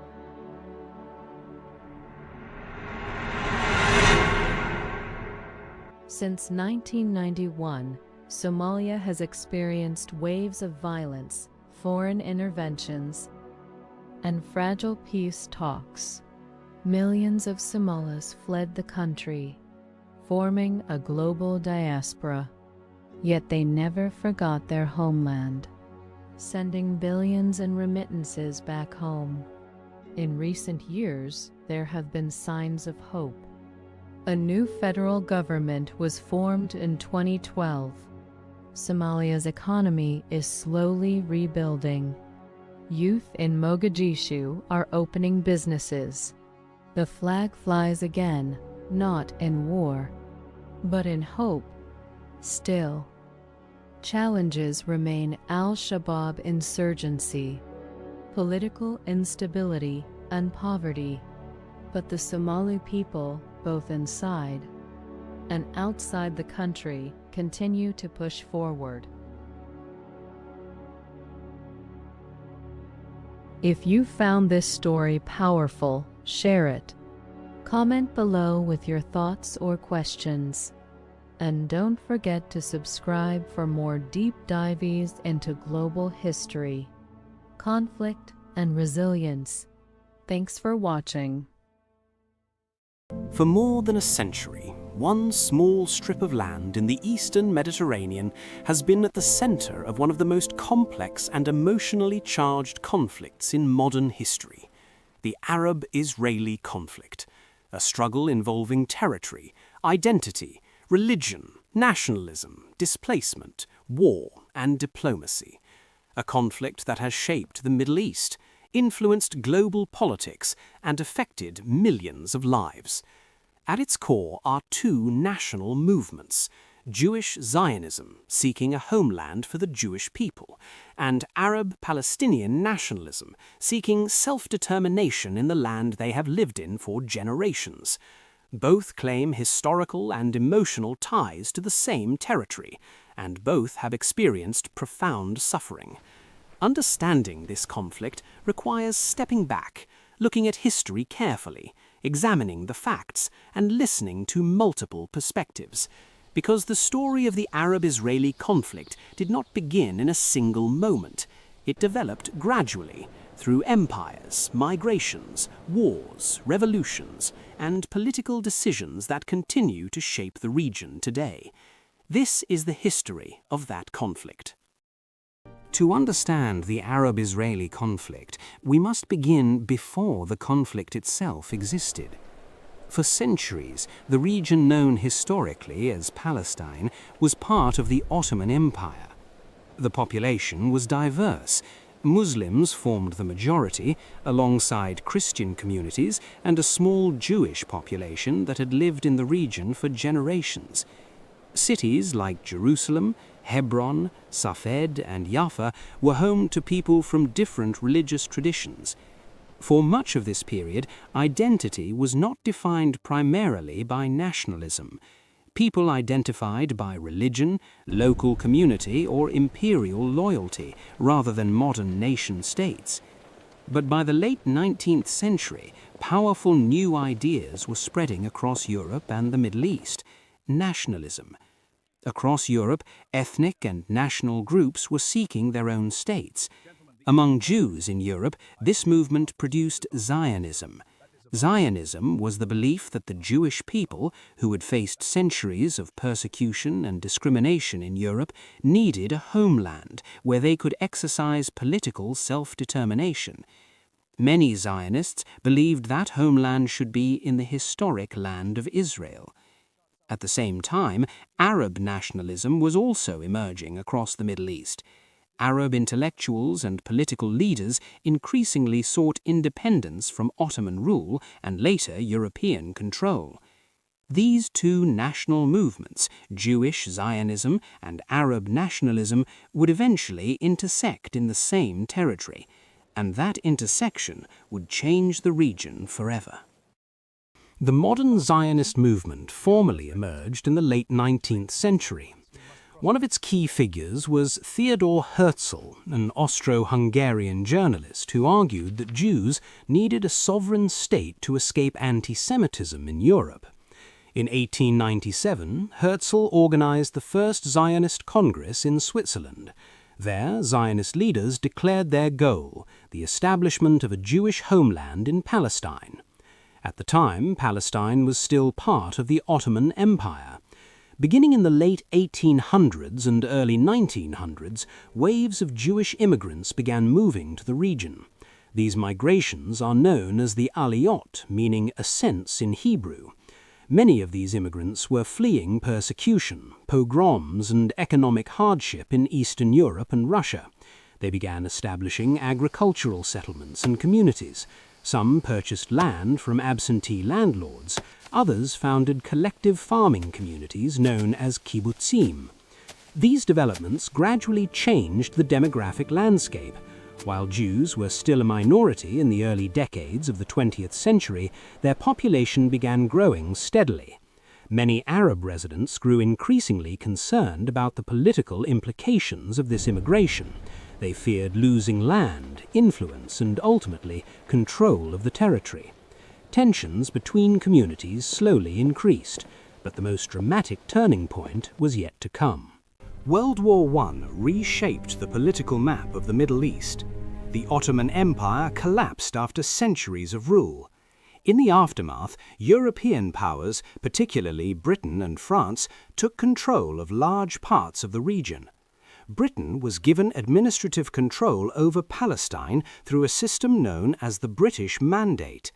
Since 1991, Somalia has experienced waves of violence, foreign interventions, and fragile peace talks. Millions of Somalis fled the country, forming a global diaspora. Yet they never forgot their homeland, sending billions in remittances back home. In recent years, there have been signs of hope. A new federal government was formed in 2012. Somalia's economy is slowly rebuilding. Youth in Mogadishu are opening businesses. The flag flies again, not in war, but in hope. Still, challenges remain: Al-Shabaab insurgency, political instability, and poverty. But the Somali people, both inside and outside the country, continue to push forward. If you found this story powerful, share it. Comment below with your thoughts or questions. And don't forget to subscribe for more deep dives into global history, conflict, and resilience. Thanks for watching. For more than a century, one small strip of land in the eastern Mediterranean has been at the center of one of the most complex and emotionally charged conflicts in modern history, the Arab-Israeli conflict, a struggle involving territory, identity, religion, nationalism, displacement, war, and diplomacy. A conflict that has shaped the Middle East, influenced global politics, and affected millions of lives. At its core are two national movements: Jewish Zionism, seeking a homeland for the Jewish people, and Arab-Palestinian nationalism, seeking self-determination in the land they have lived in for generations. Both claim historical and emotional ties to the same territory, and both have experienced profound suffering. Understanding this conflict requires stepping back, looking at history carefully, examining the facts, and listening to multiple perspectives. Because the story of the Arab-Israeli conflict did not begin in a single moment. It developed gradually, through empires, migrations, wars, revolutions, and political decisions that continue to shape the region today. This is the history of that conflict. To understand the Arab-Israeli conflict, we must begin before the conflict itself existed. For centuries, the region known historically as Palestine was part of the Ottoman Empire. The population was diverse. Muslims formed the majority, alongside Christian communities and a small Jewish population that had lived in the region for generations. Cities like Jerusalem, Hebron, Safed, and Jaffa were home to people from different religious traditions. For much of this period, identity was not defined primarily by nationalism. People identified by religion, local community, or imperial loyalty, rather than modern nation-states. But by the late 19th century, powerful new ideas were spreading across Europe and the Middle East: nationalism. Across Europe, ethnic and national groups were seeking their own states. Among Jews in Europe, this movement produced Zionism. Zionism was the belief that the Jewish people, who had faced centuries of persecution and discrimination in Europe, needed a homeland where they could exercise political self-determination. Many Zionists believed that homeland should be in the historic land of Israel. At the same time, Arab nationalism was also emerging across the Middle East. Arab intellectuals and political leaders increasingly sought independence from Ottoman rule and later European control. These two national movements, Jewish Zionism and Arab nationalism, would eventually intersect in the same territory, and that intersection would change the region forever. The modern Zionist movement formally emerged in the late 19th century. One of its key figures was Theodor Herzl, an Austro-Hungarian journalist who argued that Jews needed a sovereign state to escape anti-Semitism in Europe. In 1897, Herzl organized the first Zionist Congress in Switzerland. There, Zionist leaders declared their goal: the establishment of a Jewish homeland in Palestine. At the time, Palestine was still part of the Ottoman Empire. Beginning in the late 1800s and early 1900s, waves of Jewish immigrants began moving to the region. These migrations are known as the Aliyot, meaning ascents in Hebrew. Many of these immigrants were fleeing persecution, pogroms, and economic hardship in Eastern Europe and Russia. They began establishing agricultural settlements and communities. Some purchased land from absentee landlords. Others founded collective farming communities known as kibbutzim. These developments gradually changed the demographic landscape. While Jews were still a minority in the early decades of the 20th century, their population began growing steadily. Many Arab residents grew increasingly concerned about the political implications of this immigration. They feared losing land, influence, and ultimately control of the territory. Tensions between communities slowly increased, but the most dramatic turning point was yet to come. World War I reshaped the political map of the Middle East. The Ottoman Empire collapsed after centuries of rule. In the aftermath, European powers, particularly Britain and France, took control of large parts of the region. Britain was given administrative control over Palestine through a system known as the British Mandate.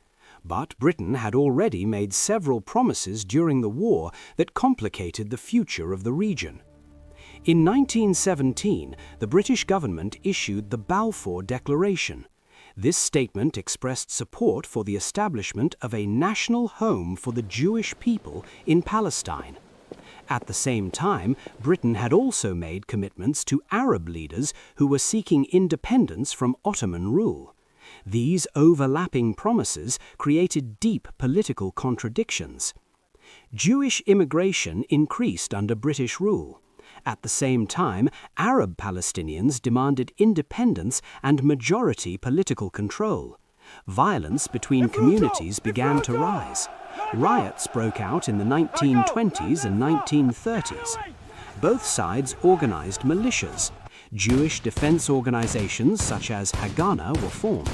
But Britain had already made several promises during the war that complicated the future of the region. In 1917, the British government issued the Balfour Declaration. This statement expressed support for the establishment of a national home for the Jewish people in Palestine. At the same time, Britain had also made commitments to Arab leaders who were seeking independence from Ottoman rule. These overlapping promises created deep political contradictions. Jewish immigration increased under British rule. At the same time, Arab Palestinians demanded independence and majority political control. Violence between communities began to rise. Riots broke out in the 1920s and 1930s. Both sides organized militias. Jewish defense organizations such as Haganah were formed.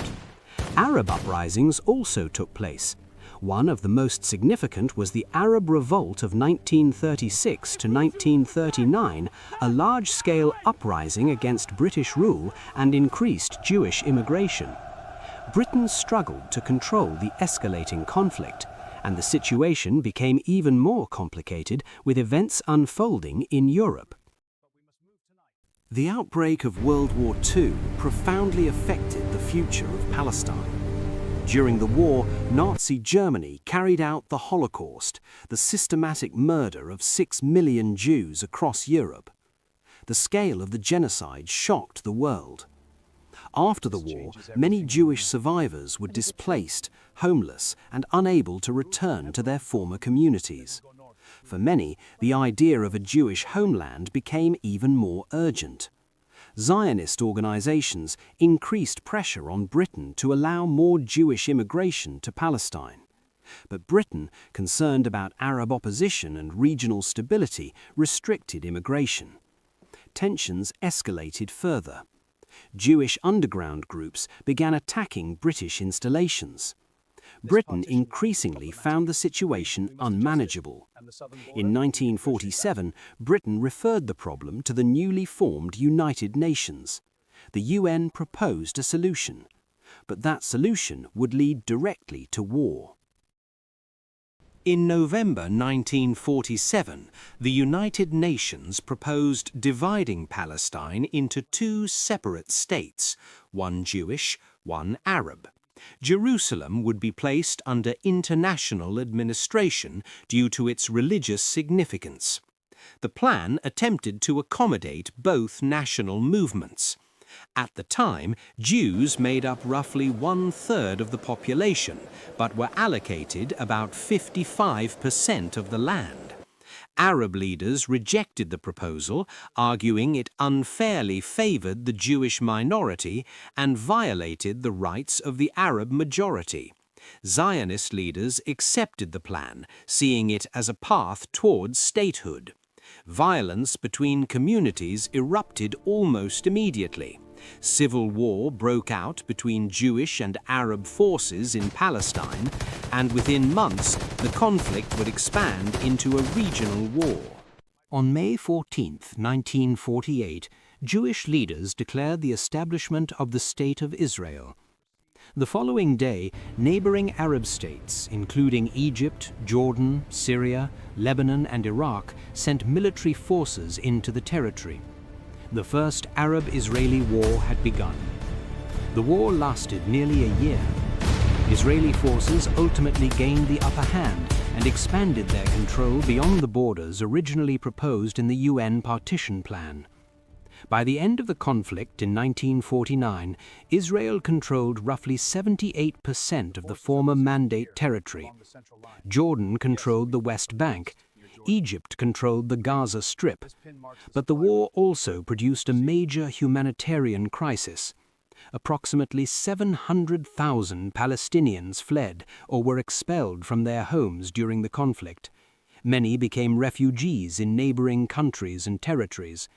Arab uprisings also took place. One of the most significant was the Arab Revolt of 1936 to 1939, a large-scale uprising against British rule and increased Jewish immigration. Britain struggled to control the escalating conflict, and the situation became even more complicated with events unfolding in Europe. The outbreak of World War II profoundly affected the future of Palestine. During the war, Nazi Germany carried out the Holocaust, the systematic murder of 6 million Jews across Europe. The scale of the genocide shocked the world. After the war, many Jewish survivors were displaced, homeless, and unable to return to their former communities. For many, the idea of a Jewish homeland became even more urgent. Zionist organizations increased pressure on Britain to allow more Jewish immigration to Palestine. But Britain, concerned about Arab opposition and regional stability, restricted immigration. Tensions escalated further. Jewish underground groups began attacking British installations. Britain increasingly found the situation unmanageable. In 1947, Britain referred the problem to the newly formed United Nations. The UN proposed a solution, but that solution would lead directly to war. In November 1947, the United Nations proposed dividing Palestine into two separate states, one Jewish, one Arab. Jerusalem would be placed under international administration due to its religious significance. The plan attempted to accommodate both national movements. At the time, Jews made up roughly 1/3 of the population, but were allocated about 55% of the land. Arab leaders rejected the proposal, arguing it unfairly favored the Jewish minority and violated the rights of the Arab majority. Zionist leaders accepted the plan, seeing it as a path towards statehood. Violence between communities erupted almost immediately. Civil war broke out between Jewish and Arab forces in Palestine, and within months the conflict would expand into a regional war. On May 14, 1948, Jewish leaders declared the establishment of the State of Israel. The following day, neighboring Arab states, including Egypt, Jordan, Syria, Lebanon, and Iraq, sent military forces into the territory. The first Arab-Israeli war had begun. The war lasted nearly a year. Israeli forces ultimately gained the upper hand and expanded their control beyond the borders originally proposed in the UN partition plan. By the end of the conflict in 1949, Israel controlled roughly 78% of the former Mandate territory. Jordan controlled the West Bank. Egypt controlled the Gaza Strip. But the war also produced a major humanitarian crisis. Approximately 700,000 Palestinians fled or were expelled from their homes during the conflict. Many became refugees in neighboring countries and territories.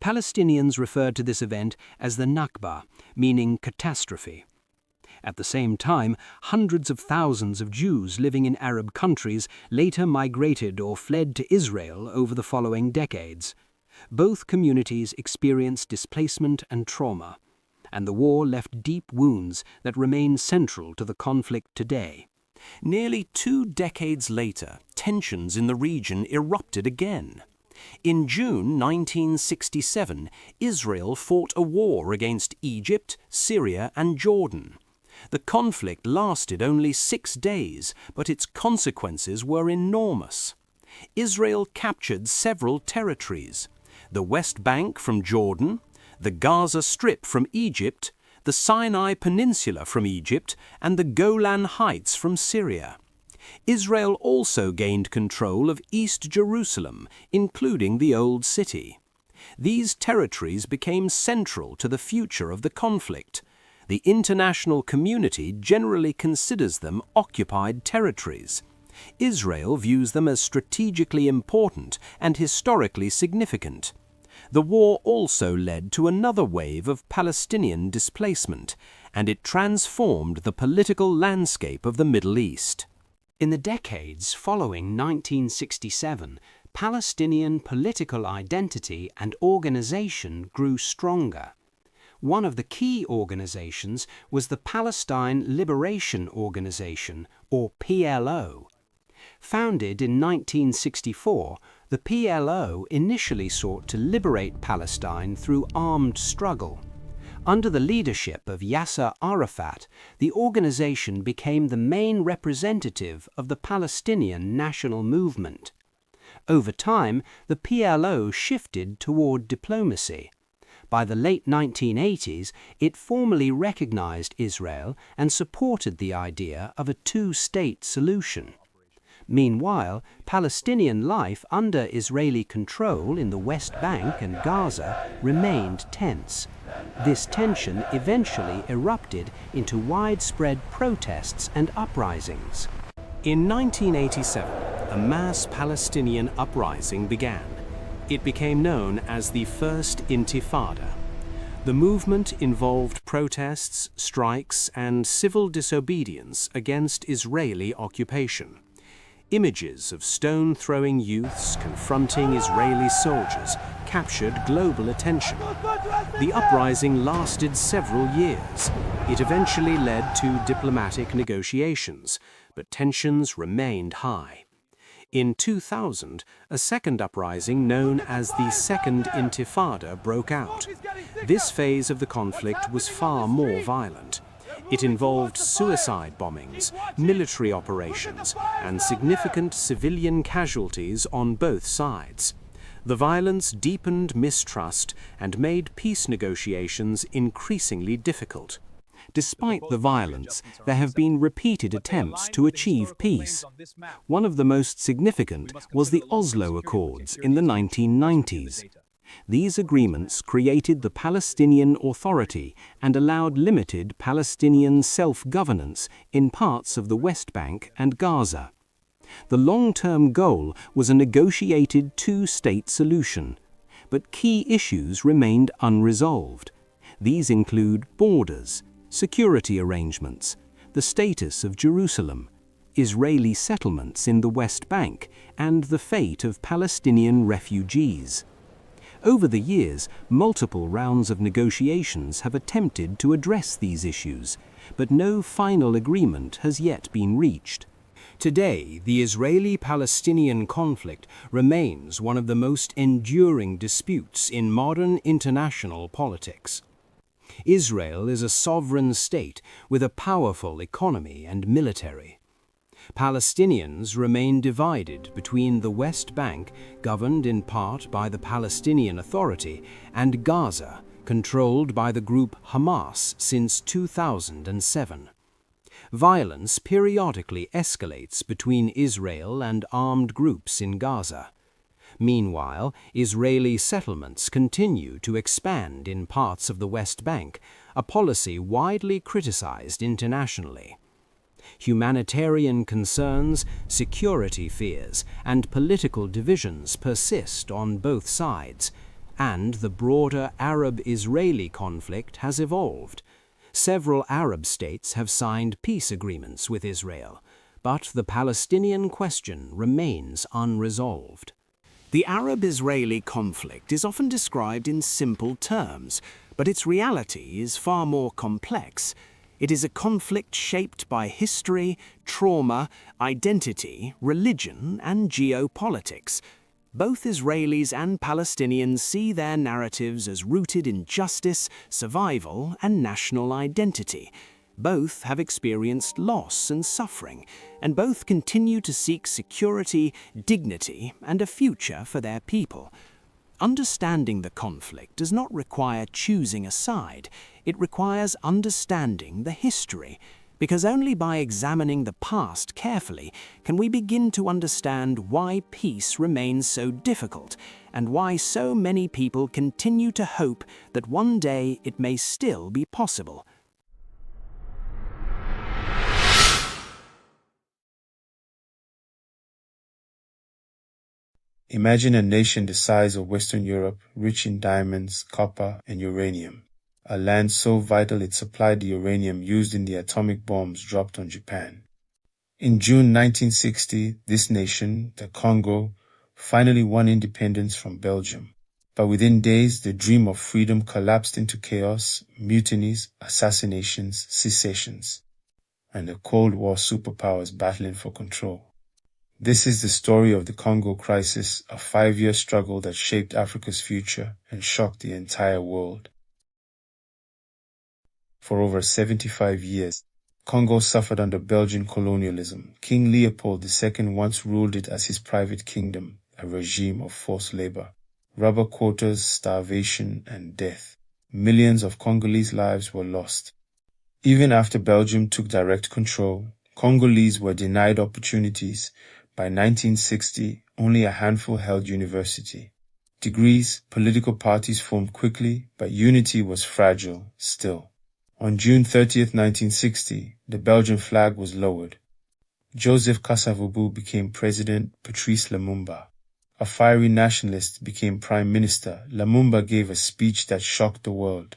Palestinians referred to this event as the Nakba, meaning catastrophe. At the same time, hundreds of thousands of Jews living in Arab countries later migrated or fled to Israel over the following decades. Both communities experienced displacement and trauma, and the war left deep wounds that remain central to the conflict today. Nearly 2 decades later, tensions in the region erupted again. In June 1967, Israel fought a war against Egypt, Syria, and Jordan. The conflict lasted only 6 days, but its consequences were enormous. Israel captured several territories: the West Bank from Jordan, the Gaza Strip from Egypt, the Sinai Peninsula from Egypt, and the Golan Heights from Syria. Israel also gained control of East Jerusalem, including the Old City. These territories became central to the future of the conflict. The international community generally considers them occupied territories. Israel views them as strategically important and historically significant. The war also led to another wave of Palestinian displacement, and it transformed the political landscape of the Middle East. In the decades following 1967, Palestinian political identity and organization grew stronger. One of the key organizations was the Palestine Liberation Organization, or PLO. Founded in 1964, the PLO initially sought to liberate Palestine through armed struggle. Under the leadership of Yasser Arafat, the organization became the main representative of the Palestinian national movement. Over time, the PLO shifted toward diplomacy. By the late 1980s, it formally recognized Israel and supported the idea of a two-state solution. Meanwhile, Palestinian life under Israeli control in the West Bank and Gaza remained tense. This tension eventually erupted into widespread protests and uprisings. In 1987, a mass Palestinian uprising began. It became known as the First Intifada. The movement involved protests, strikes, and civil disobedience against Israeli occupation. Images of stone-throwing youths confronting Israeli soldiers captured global attention. The uprising lasted several years. It eventually led to diplomatic negotiations, but tensions remained high. In 2000, a second uprising known as the Second Intifada broke out. This phase of the conflict was far more violent. It involved suicide bombings, military operations, and significant civilian casualties on both sides. The violence deepened mistrust and made peace negotiations increasingly difficult. Despite the violence, there have been repeated attempts to achieve peace. One of the most significant was the Oslo Accords in the 1990s. These agreements created the Palestinian Authority and allowed limited Palestinian self-governance in parts of the West Bank and Gaza. The long-term goal was a negotiated two-state solution, but key issues remained unresolved. These include borders, security arrangements, the status of Jerusalem, Israeli settlements in the West Bank, and the fate of Palestinian refugees. Over the years, multiple rounds of negotiations have attempted to address these issues, but no final agreement has yet been reached. Today, the Israeli-Palestinian conflict remains one of the most enduring disputes in modern international politics. Israel is a sovereign state with a powerful economy and military. Palestinians remain divided between the West Bank, governed in part by the Palestinian Authority, and Gaza, controlled by the group Hamas since 2007. Violence periodically escalates between Israel and armed groups in Gaza. Meanwhile, Israeli settlements continue to expand in parts of the West Bank, a policy widely criticized internationally. Humanitarian concerns, security fears, and political divisions persist on both sides, and the broader Arab-Israeli conflict has evolved. Several Arab states have signed peace agreements with Israel, but the Palestinian question remains unresolved. The Arab-Israeli conflict is often described in simple terms, but its reality is far more complex. It is a conflict shaped by history, trauma, identity, religion, and geopolitics. Both Israelis and Palestinians see their narratives as rooted in justice, survival, and national identity. Both have experienced loss and suffering, and both continue to seek security, dignity, and a future for their people. Understanding the conflict does not require choosing a side. It requires understanding the history, because only by examining the past carefully can we begin to understand why peace remains so difficult and why so many people continue to hope that one day it may still be possible. Imagine a nation the size of Western Europe, rich in diamonds, copper, and uranium. A land so vital it supplied the uranium used in the atomic bombs dropped on Japan. In June 1960, this nation, the Congo, finally won independence from Belgium. But within days, the dream of freedom collapsed into chaos, mutinies, assassinations, secessions, and the Cold War superpowers battling for control. This is the story of the Congo crisis, a 5-year struggle that shaped Africa's future and shocked the entire world. For over 75 years, Congo suffered under Belgian colonialism. King Leopold II once ruled it as his private kingdom, a regime of forced labor, rubber quotas, starvation, and death. Millions of Congolese lives were lost. Even after Belgium took direct control, Congolese were denied opportunities. By 1960, only a handful held university. Degrees, political parties formed quickly, but unity was fragile still. On June 30, 1960, the Belgian flag was lowered. Joseph Kasavubu became president, Patrice Lumumba. A fiery nationalist became prime minister. Lumumba gave a speech that shocked the world.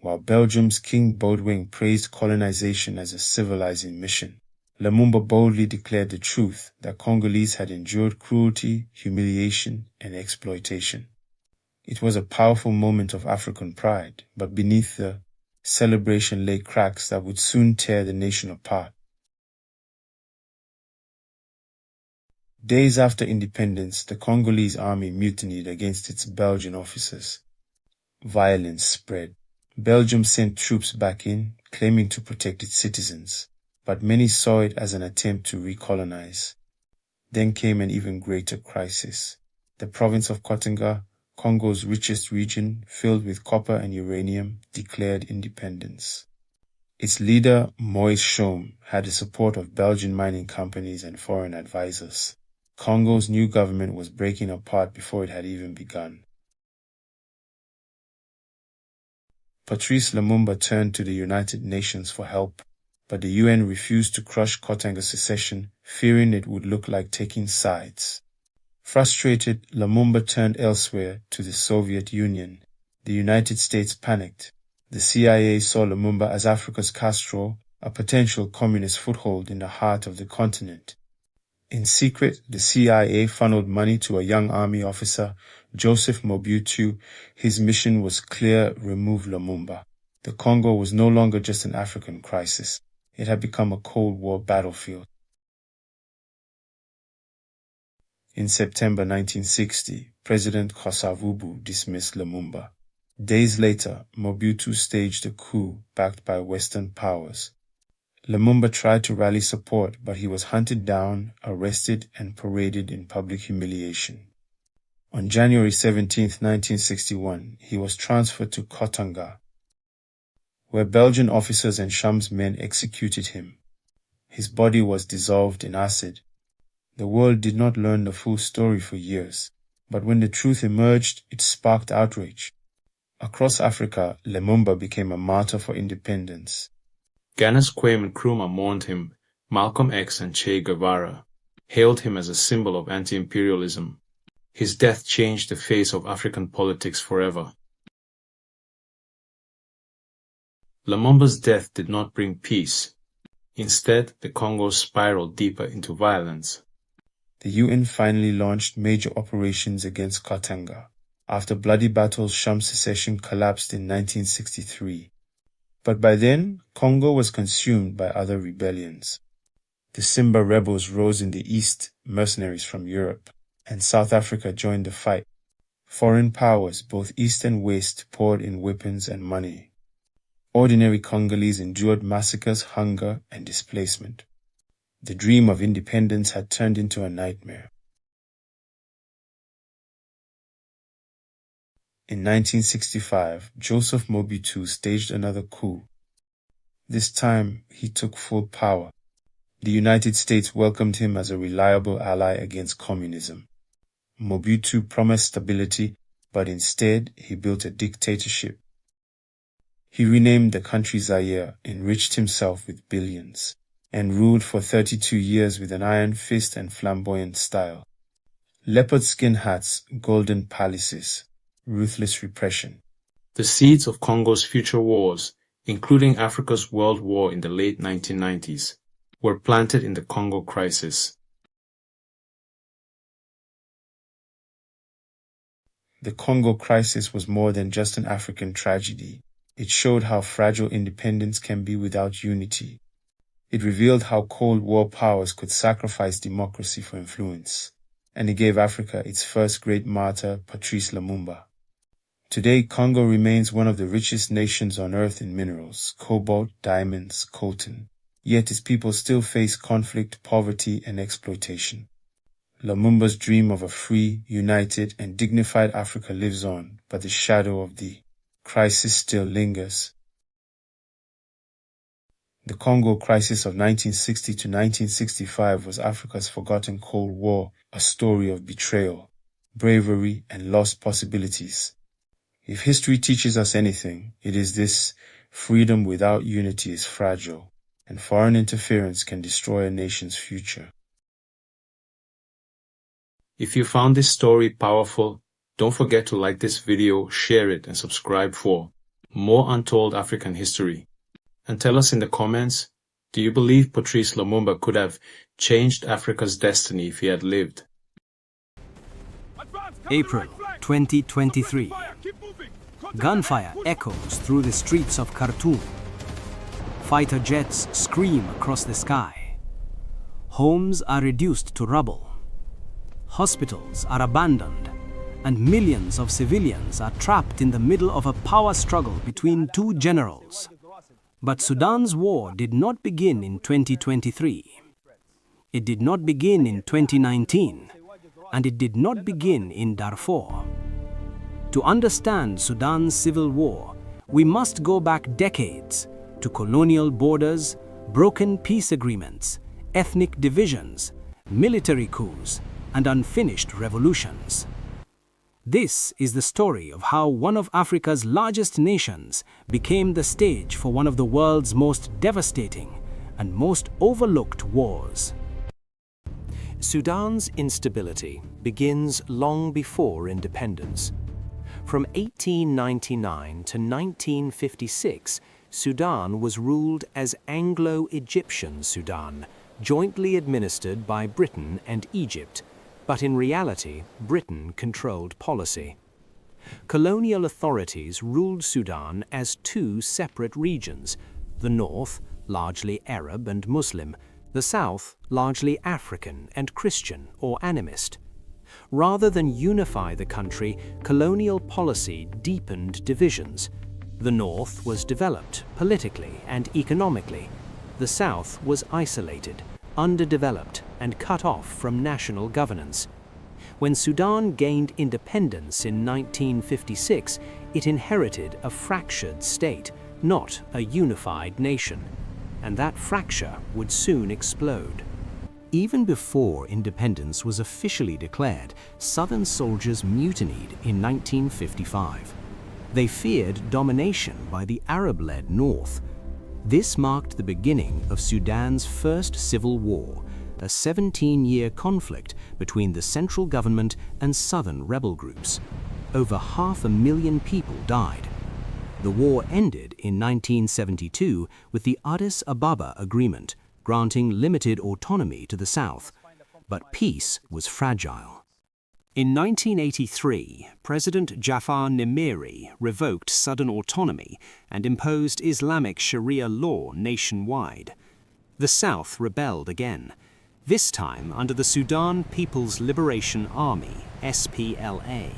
While Belgium's King Baudouin praised colonization as a civilizing mission, Lumumba boldly declared the truth that Congolese had endured cruelty, humiliation, and exploitation. It was a powerful moment of African pride, but beneath the celebration lay cracks that would soon tear the nation apart. Days after independence, the Congolese army mutinied against its Belgian officers. Violence spread. Belgium sent troops back in, claiming to protect its citizens, but many saw it as an attempt to recolonize. Then came an even greater crisis. The province of Katanga, Congo's richest region, filled with copper and uranium, declared independence. Its leader, Moise Chaume, had the support of Belgian mining companies and foreign advisors. Congo's new government was breaking apart before it had even begun. Patrice Lumumba turned to the United Nations for help, but the UN refused to crush Katanga secession, fearing it would look like taking sides. Frustrated, Lumumba turned elsewhere to the Soviet Union. The United States panicked. The CIA saw Lumumba as Africa's Castro, a potential communist foothold in the heart of the continent. In secret, the CIA funneled money to a young army officer, Joseph Mobutu. His mission was clear: remove Lumumba. The Congo was no longer just an African crisis. It had become a Cold War battlefield. In September 1960, President Kasavubu dismissed Lumumba. Days later, Mobutu staged a coup backed by Western powers. Lumumba tried to rally support, but he was hunted down, arrested, and paraded in public humiliation. On January 17, 1961, he was transferred to Katanga, where Belgian officers and Chaume's men executed him. His body was dissolved in acid. The world did not learn the full story for years, but when the truth emerged, it sparked outrage. Across Africa, Lumumba became a martyr for independence. Ghana's Kwame Nkrumah mourned him. Malcolm X and Che Guevara hailed him as a symbol of anti-imperialism. His death changed the face of African politics forever. Lumumba's death did not bring peace. Instead, the Congo spiraled deeper into violence. The UN finally launched major operations against Katanga after bloody battles. Sham secession collapsed in 1963. But by then, Congo was consumed by other rebellions. The Simba rebels rose in the east, mercenaries from Europe, and South Africa joined the fight. Foreign powers, both east and west, poured in weapons and money. Ordinary Congolese endured massacres, hunger, and displacement. The dream of independence had turned into a nightmare. In 1965, Joseph Mobutu staged another coup. This time, he took full power. The United States welcomed him as a reliable ally against communism. Mobutu promised stability, but instead he built a dictatorship. He renamed the country Zaire, enriched himself with billions, and ruled for 32 years with an iron fist and flamboyant style. Leopard skin hats, golden palaces, ruthless repression. The seeds of Congo's future wars, including Africa's World War in the late 1990s, were planted in the Congo crisis. The Congo crisis was more than just an African tragedy. It showed how fragile independence can be without unity. It revealed how Cold War powers could sacrifice democracy for influence. And it gave Africa its first great martyr, Patrice Lumumba. Today, Congo remains one of the richest nations on earth in minerals, cobalt, diamonds, coltan. Yet its people still face conflict, poverty, and exploitation. Lumumba's dream of a free, united, and dignified Africa lives on, but the shadow of the crisis still lingers. The Congo crisis of 1960 to 1965 was Africa's forgotten Cold War, a story of betrayal, bravery, and lost possibilities. If history teaches us anything, it is this: freedom without unity is fragile, and foreign interference can destroy a nation's future. If you found this story powerful, don't forget to like this video, share it, and subscribe for more untold African history. And tell us in the comments, do you believe Patrice Lumumba could have changed Africa's destiny if he had lived? April 2023. Gunfire echoes through the streets of Khartoum. Fighter jets scream across the sky. Homes are reduced to rubble. Hospitals are abandoned, and millions of civilians are trapped in the middle of a power struggle between two generals. But Sudan's war did not begin in 2023. It did not begin in 2019, and it did not begin in Darfur. To understand Sudan's civil war, we must go back decades to colonial borders, broken peace agreements, ethnic divisions, military coups, and unfinished revolutions. This is the story of how one of Africa's largest nations became the stage for one of the world's most devastating and most overlooked wars. Sudan's instability begins long before independence. From 1899 to 1956, Sudan was ruled as Anglo-Egyptian Sudan, jointly administered by Britain and Egypt, but in reality, Britain controlled policy. Colonial authorities ruled Sudan as two separate regions, the north, largely Arab and Muslim, the south, largely African and Christian or animist. Rather than unify the country, colonial policy deepened divisions. The north was developed politically and economically. The south was isolated, underdeveloped, and cut off from national governance. When Sudan gained independence in 1956, it inherited a fractured state, not a unified nation. And that fracture would soon explode. Even before independence was officially declared, Southern soldiers mutinied in 1955. They feared domination by the Arab-led North. This marked the beginning of Sudan's first civil war, a 17-year conflict between the central government and southern rebel groups. Over 500,000 people died. The war ended in 1972 with the Addis Ababa Agreement, granting limited autonomy to the south. But peace was fragile. In 1983, President Jafar Nimiri revoked Southern autonomy and imposed Islamic Sharia law nationwide. The South rebelled again, this time under the Sudan People's Liberation Army, SPLA.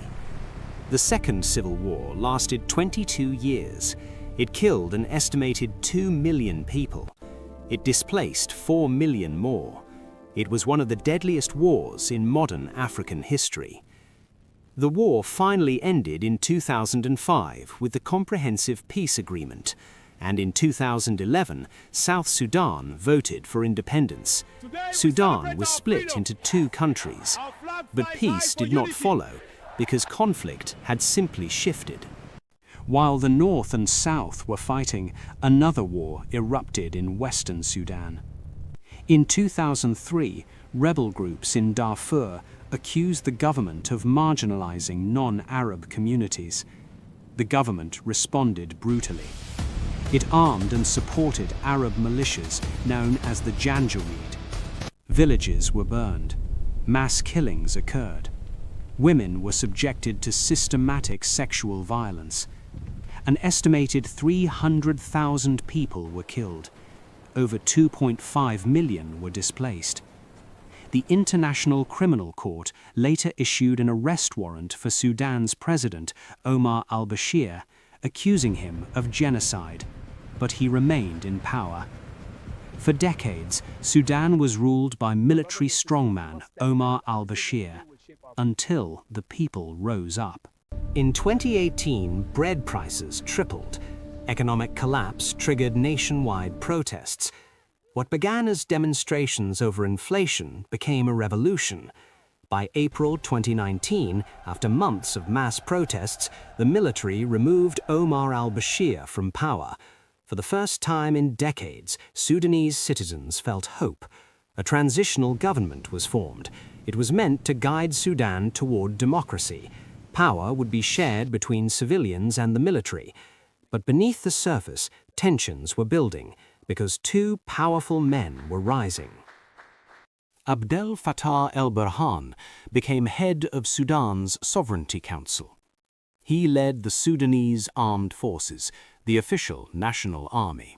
The Second Civil War lasted 22 years. It killed an estimated 2 million people. It displaced 4 million more. It was one of the deadliest wars in modern African history. The war finally ended in 2005 with the Comprehensive Peace Agreement, and in 2011, South Sudan voted for independence. Sudan was split into two countries, but peace did not follow because conflict had simply shifted. While the North and South were fighting, another war erupted in Western Sudan. In 2003, rebel groups in Darfur accused the government of marginalizing non-Arab communities. The government responded brutally. It armed and supported Arab militias known as the Janjaweed. Villages were burned. Mass killings occurred. Women were subjected to systematic sexual violence. An estimated 300,000 people were killed. Over 2.5 million were displaced. The International Criminal Court later issued an arrest warrant for Sudan's president, Omar al-Bashir, accusing him of genocide, but he remained in power. For decades, Sudan was ruled by military strongman Omar al-Bashir, until the people rose up. In 2018, bread prices tripled. Economic collapse triggered nationwide protests. What began as demonstrations over inflation became a revolution. By April 2019, after months of mass protests, the military removed Omar al-Bashir from power. For the first time in decades, Sudanese citizens felt hope. A transitional government was formed. It was meant to guide Sudan toward democracy. Power would be shared between civilians and the military. But beneath the surface, tensions were building because two powerful men were rising. Abdel Fattah el-Burhan became head of Sudan's Sovereignty Council. He led the Sudanese Armed Forces, the official national army.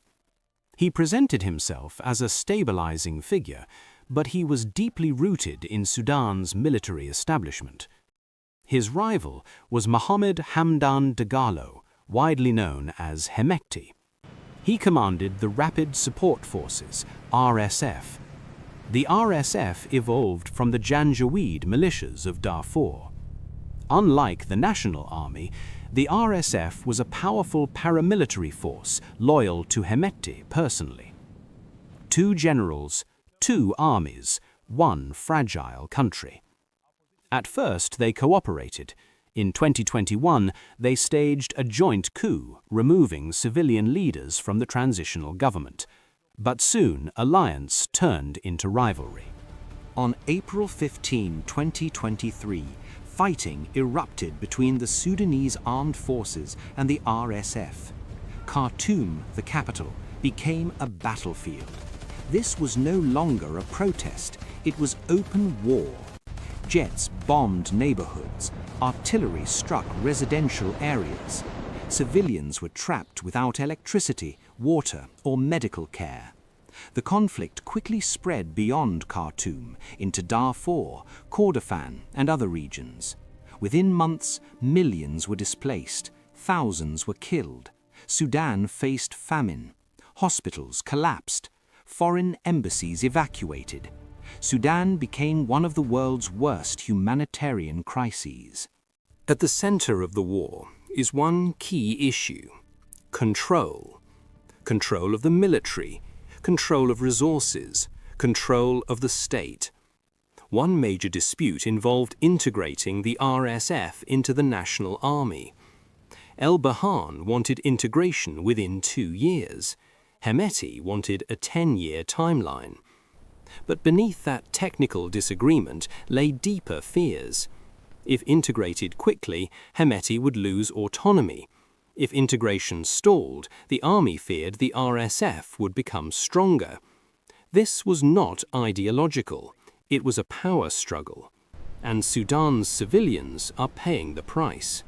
He presented himself as a stabilizing figure, but he was deeply rooted in Sudan's military establishment. His rival was Mohammed Hamdan Dagalo, widely known as Hemeti. He commanded the Rapid Support Forces, RSF. The RSF evolved from the Janjaweed militias of Darfur. Unlike the National Army, the RSF was a powerful paramilitary force loyal to Hemeti personally. Two generals, two armies, one fragile country. At first, they cooperated. In 2021, they staged a joint coup, removing civilian leaders from the transitional government. But soon, alliance turned into rivalry. On April 15, 2023, fighting erupted between the Sudanese armed forces and the RSF. Khartoum, the capital, became a battlefield. This was no longer a protest, it was open war. Jets bombed neighborhoods, artillery struck residential areas. Civilians were trapped without electricity, water, or medical care. The conflict quickly spread beyond Khartoum into Darfur, Kordofan, and other regions. Within months, millions were displaced, thousands were killed. Sudan faced famine. Hospitals collapsed. Foreign embassies evacuated. Sudan became one of the world's worst humanitarian crises. At the center of the war is one key issue: control. Control of the military, control of resources, control of the state. One major dispute involved integrating the RSF into the national army. El-Burhan wanted integration within 2 years. Hemeti wanted a 10-year timeline. But beneath that technical disagreement lay deeper fears. If integrated quickly, Hemeti would lose autonomy. If integration stalled, the army feared the RSF would become stronger. This was not ideological. It was a power struggle. And Sudan's civilians are paying the price.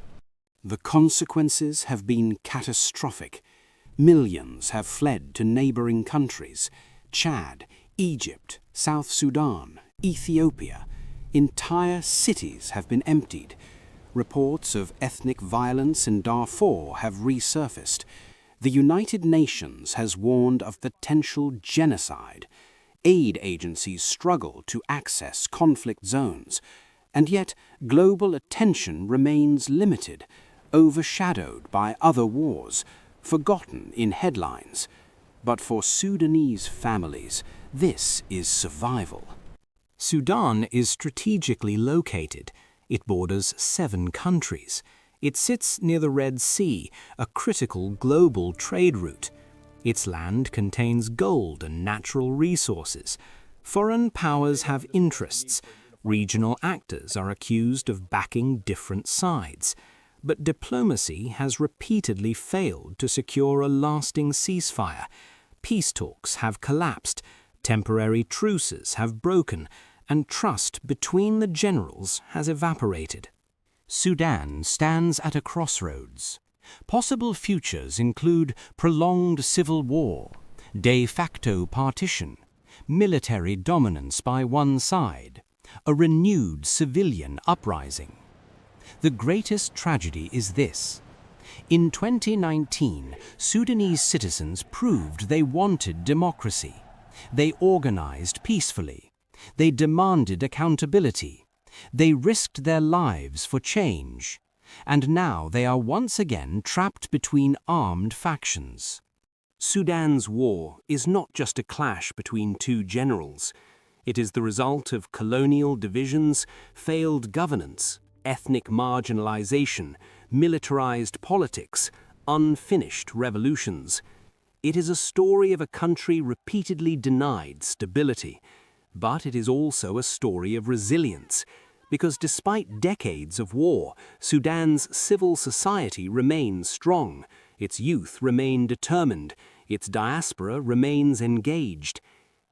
The consequences have been catastrophic. Millions have fled to neighboring countries: Chad, Egypt, South Sudan, Ethiopia. Entire cities have been emptied. Reports of ethnic violence in Darfur have resurfaced. The United Nations has warned of potential genocide. Aid agencies struggle to access conflict zones. And yet, global attention remains limited, overshadowed by other wars, forgotten in headlines. But for Sudanese families, this is survival. Sudan is strategically located. It borders 7 countries. It sits near the Red Sea, a critical global trade route. Its land contains gold and natural resources. Foreign powers have interests. Regional actors are accused of backing different sides. But diplomacy has repeatedly failed to secure a lasting ceasefire. Peace talks have collapsed. Temporary truces have broken, and trust between the generals has evaporated. Sudan stands at a crossroads. Possible futures include prolonged civil war, de facto partition, military dominance by one side, a renewed civilian uprising. The greatest tragedy is this. In 2019, Sudanese citizens proved they wanted democracy. They organized peacefully. They demanded accountability. They risked their lives for change. And now they are once again trapped between armed factions. Sudan's war is not just a clash between 2 generals. It is the result of colonial divisions, failed governance, ethnic marginalization, militarized politics, unfinished revolutions. It is a story of a country repeatedly denied stability. But it is also a story of resilience, because despite decades of war, Sudan's civil society remains strong, its youth remain determined, its diaspora remains engaged.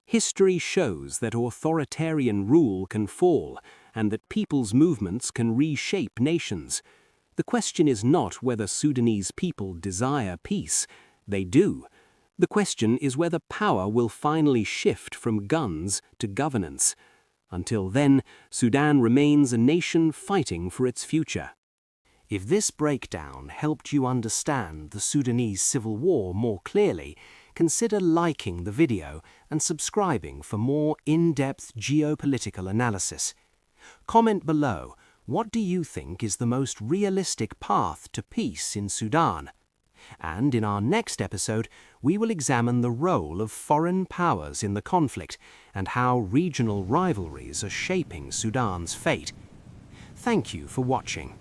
History shows that authoritarian rule can fall, and that people's movements can reshape nations. The question is not whether Sudanese people desire peace. They do. The question is whether power will finally shift from guns to governance. Until then, Sudan remains a nation fighting for its future. If this breakdown helped you understand the Sudanese civil war more clearly, consider liking the video and subscribing for more in-depth geopolitical analysis. Comment below, what do you think is the most realistic path to peace in Sudan? And in our next episode, we will examine the role of foreign powers in the conflict and how regional rivalries are shaping Sudan's fate. Thank you for watching.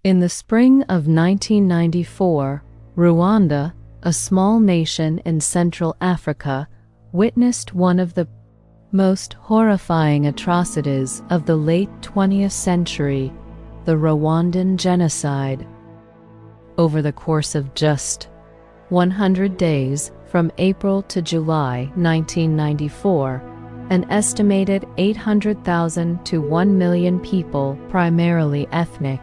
In the spring of 1994, Rwanda, a small nation in Central Africa, witnessed one of the most horrifying atrocities of the late 20th century, the Rwandan genocide. Over the course of just 100 days, from April to July 1994, an estimated 800,000 to 1 million people, primarily ethnic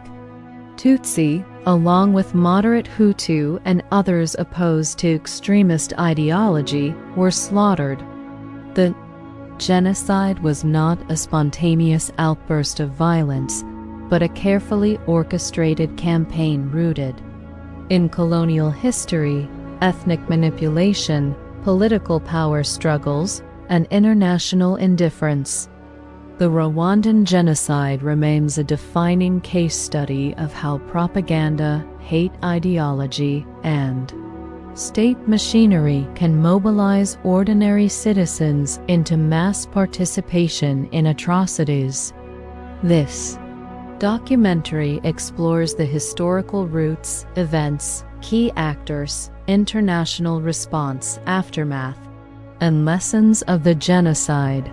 Tutsi, along with moderate Hutu and others opposed to extremist ideology, were slaughtered. The genocide was not a spontaneous outburst of violence, but a carefully orchestrated campaign rooted in colonial history, ethnic manipulation, political power struggles, and international indifference. The Rwandan genocide remains a defining case study of how propaganda, hate ideology, and state machinery can mobilize ordinary citizens into mass participation in atrocities. This documentary explores the historical roots, events, key actors, international response, aftermath, and lessons of the genocide.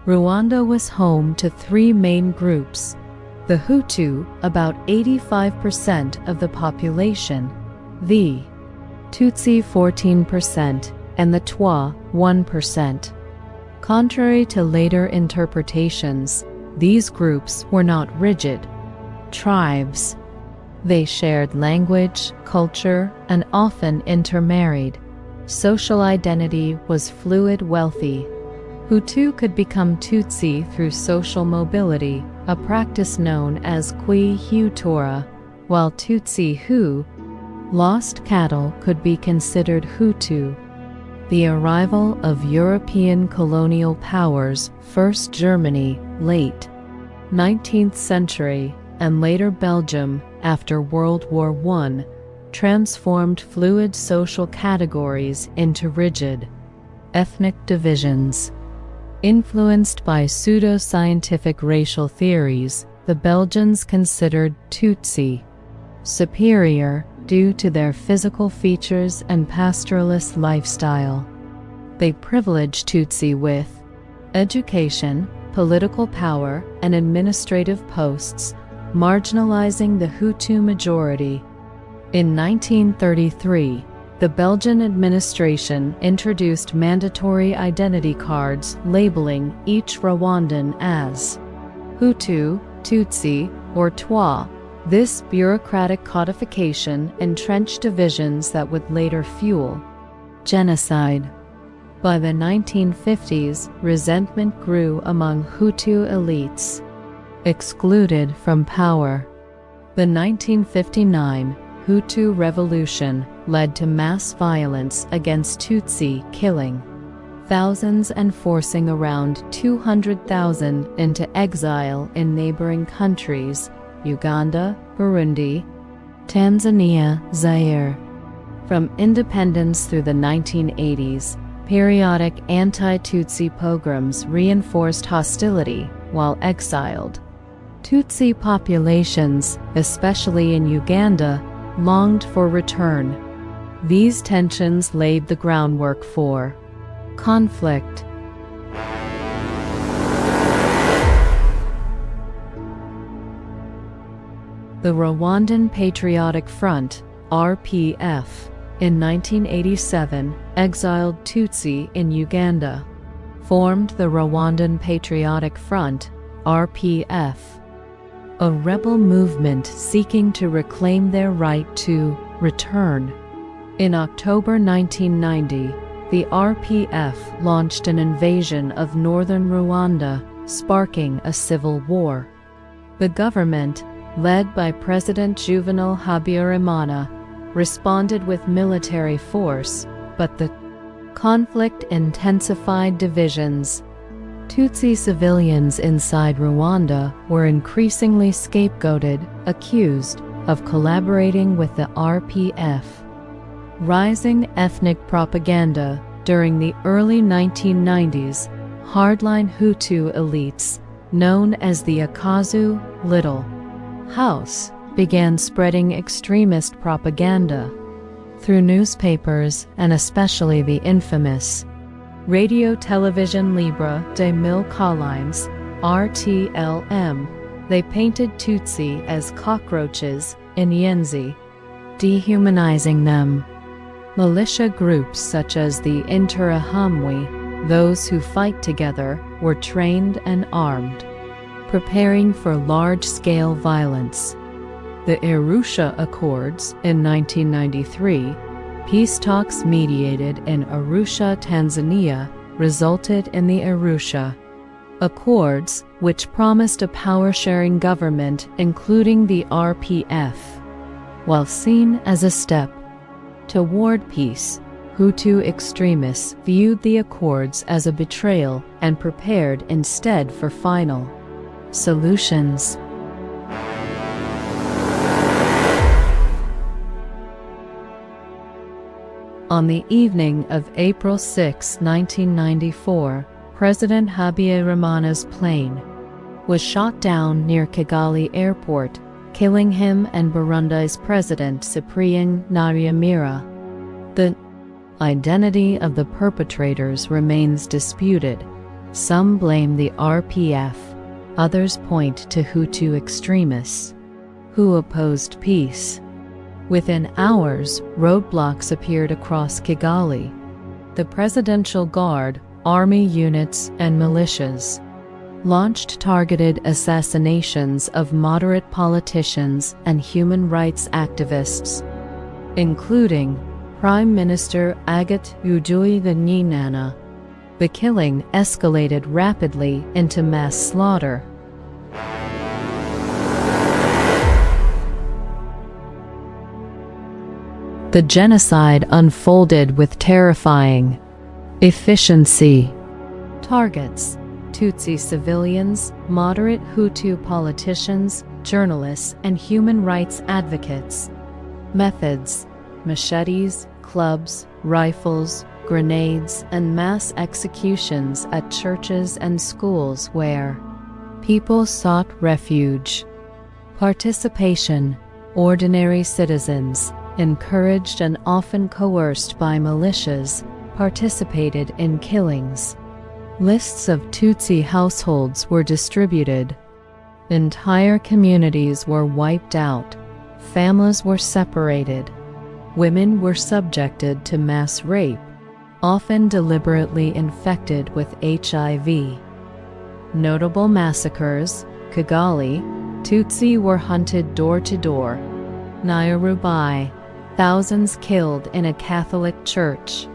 Rwanda was home to three main groups: the Hutu, about 85% of the population, the Tutsi 14%, and the Twa 1%. Contrary to later interpretations, these groups were not rigid tribes. They shared language, culture, and often intermarried. Social identity was fluid, wealthy. Hutu could become Tutsi through social mobility, a practice known as Kwi-Hutora, while Tutsi who lost cattle could be considered Hutu. The arrival of European colonial powers, first Germany, late 19th century, and later Belgium after World War I, transformed fluid social categories into rigid ethnic divisions. Influenced by pseudo-scientific racial theories, the Belgians considered Tutsi superior due to their physical features and pastoralist lifestyle. They privileged Tutsi with education, political power, and administrative posts, marginalizing the Hutu majority. In 1933, the Belgian administration introduced mandatory identity cards labeling each Rwandan as Hutu, Tutsi, or Twa. This bureaucratic codification entrenched divisions that would later fuel genocide. By the 1950s, resentment grew among Hutu elites, excluded from power. The 1959 Hutu Revolution led to mass violence against Tutsi, killing thousands and forcing around 200,000 into exile in neighboring countries, Uganda, Burundi, Tanzania, Zaire. From independence through the 1980s, periodic anti-Tutsi pogroms reinforced hostility while exiled. Tutsi populations, especially in Uganda, longed for return. These tensions laid the groundwork for conflict. The Rwandan Patriotic Front, RPF, in 1987 exiled Tutsi in Uganda, formed the Rwandan Patriotic Front, RPF, a rebel movement seeking to reclaim their right to return. In October 1990, the RPF launched an invasion of northern Rwanda, sparking a civil war. The government, led by President Juvenal Habyarimana, responded with military force, but the conflict intensified divisions. Tutsi civilians inside Rwanda were increasingly scapegoated, accused of collaborating with the RPF. Rising ethnic propaganda during the early 1990s, hardline Hutu elites, known as the Akazu Little House, began spreading extremist propaganda through newspapers and especially the infamous Radio Television Libre des Mille Collines, RTLM. They painted Tutsi as cockroaches in Yenzi, dehumanizing them. Militia groups such as the Interahamwe, those who fight together, were trained and armed, preparing for large-scale violence. The Arusha Accords in 1993, peace talks mediated in Arusha, Tanzania, resulted in the Arusha Accords, which promised a power-sharing government including the RPF. While seen as a step toward peace, Hutu extremists viewed the accords as a betrayal and prepared instead for final solutions. On the evening of April 6, 1994, President Habyarimana's plane was shot down near Kigali Airport, killing him and Burundi's President Cyprien Ntaryamira. The identity of the perpetrators remains disputed. Some blame the RPF, others point to Hutu extremists who opposed peace. Within hours, roadblocks appeared across Kigali. The Presidential Guard, army units, and militias launched targeted assassinations of moderate politicians and human rights activists, including Prime Minister Agathe Uwizeyimana. The killing escalated rapidly into mass slaughter. The genocide unfolded with terrifying efficiency. Targets: Tutsi civilians, moderate Hutu politicians, journalists, and human rights advocates. Methods: machetes, clubs, rifles, grenades, and mass executions at churches and schools where people sought refuge. Participation: ordinary citizens, encouraged and often coerced by militias, participated in killings. Lists of Tutsi households were distributed. Entire communities were wiped out. Families were separated. Women were subjected to mass rape, often deliberately infected with HIV. Notable massacres: Kigali, Tutsi were hunted door to door. Nairobi, thousands killed in a Catholic church.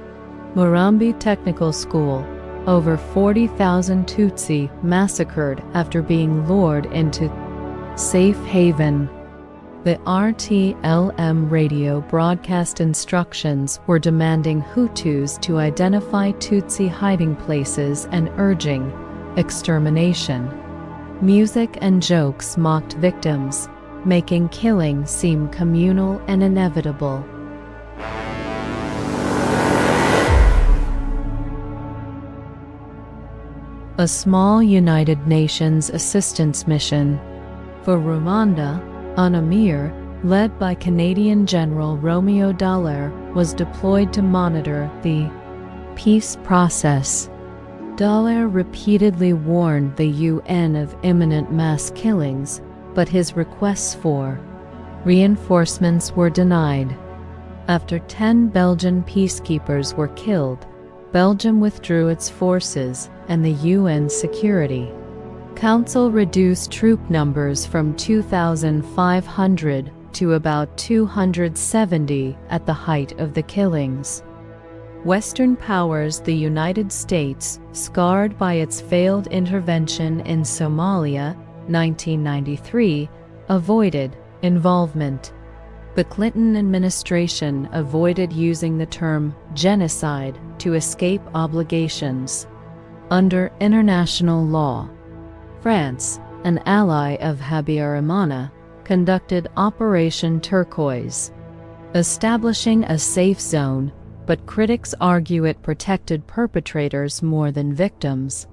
Murambi Technical School, over 40,000 Tutsi massacred after being lured into safe haven. The RTLM radio broadcast instructions were demanding Hutus to identify Tutsi hiding places and urging extermination. Music and jokes mocked victims, making killing seem communal and inevitable. A small United Nations assistance mission for Rwanda, UNAMIR, led by Canadian General Romeo Dallaire, was deployed to monitor the peace process. Dallaire repeatedly warned the UN of imminent mass killings, but his requests for reinforcements were denied. After 10 Belgian peacekeepers were killed, Belgium withdrew its forces, and the UN Security Council reduced troop numbers from 2,500 to about 270 at the height of the killings. Western powers, the United States, scarred by its failed intervention in Somalia, 1993, avoided involvement. The Clinton administration avoided using the term genocide to escape obligations. Under international law, France, an ally of Habyarimana, conducted Operation Turquoise, establishing a safe zone, but critics argue it protected perpetrators more than victims.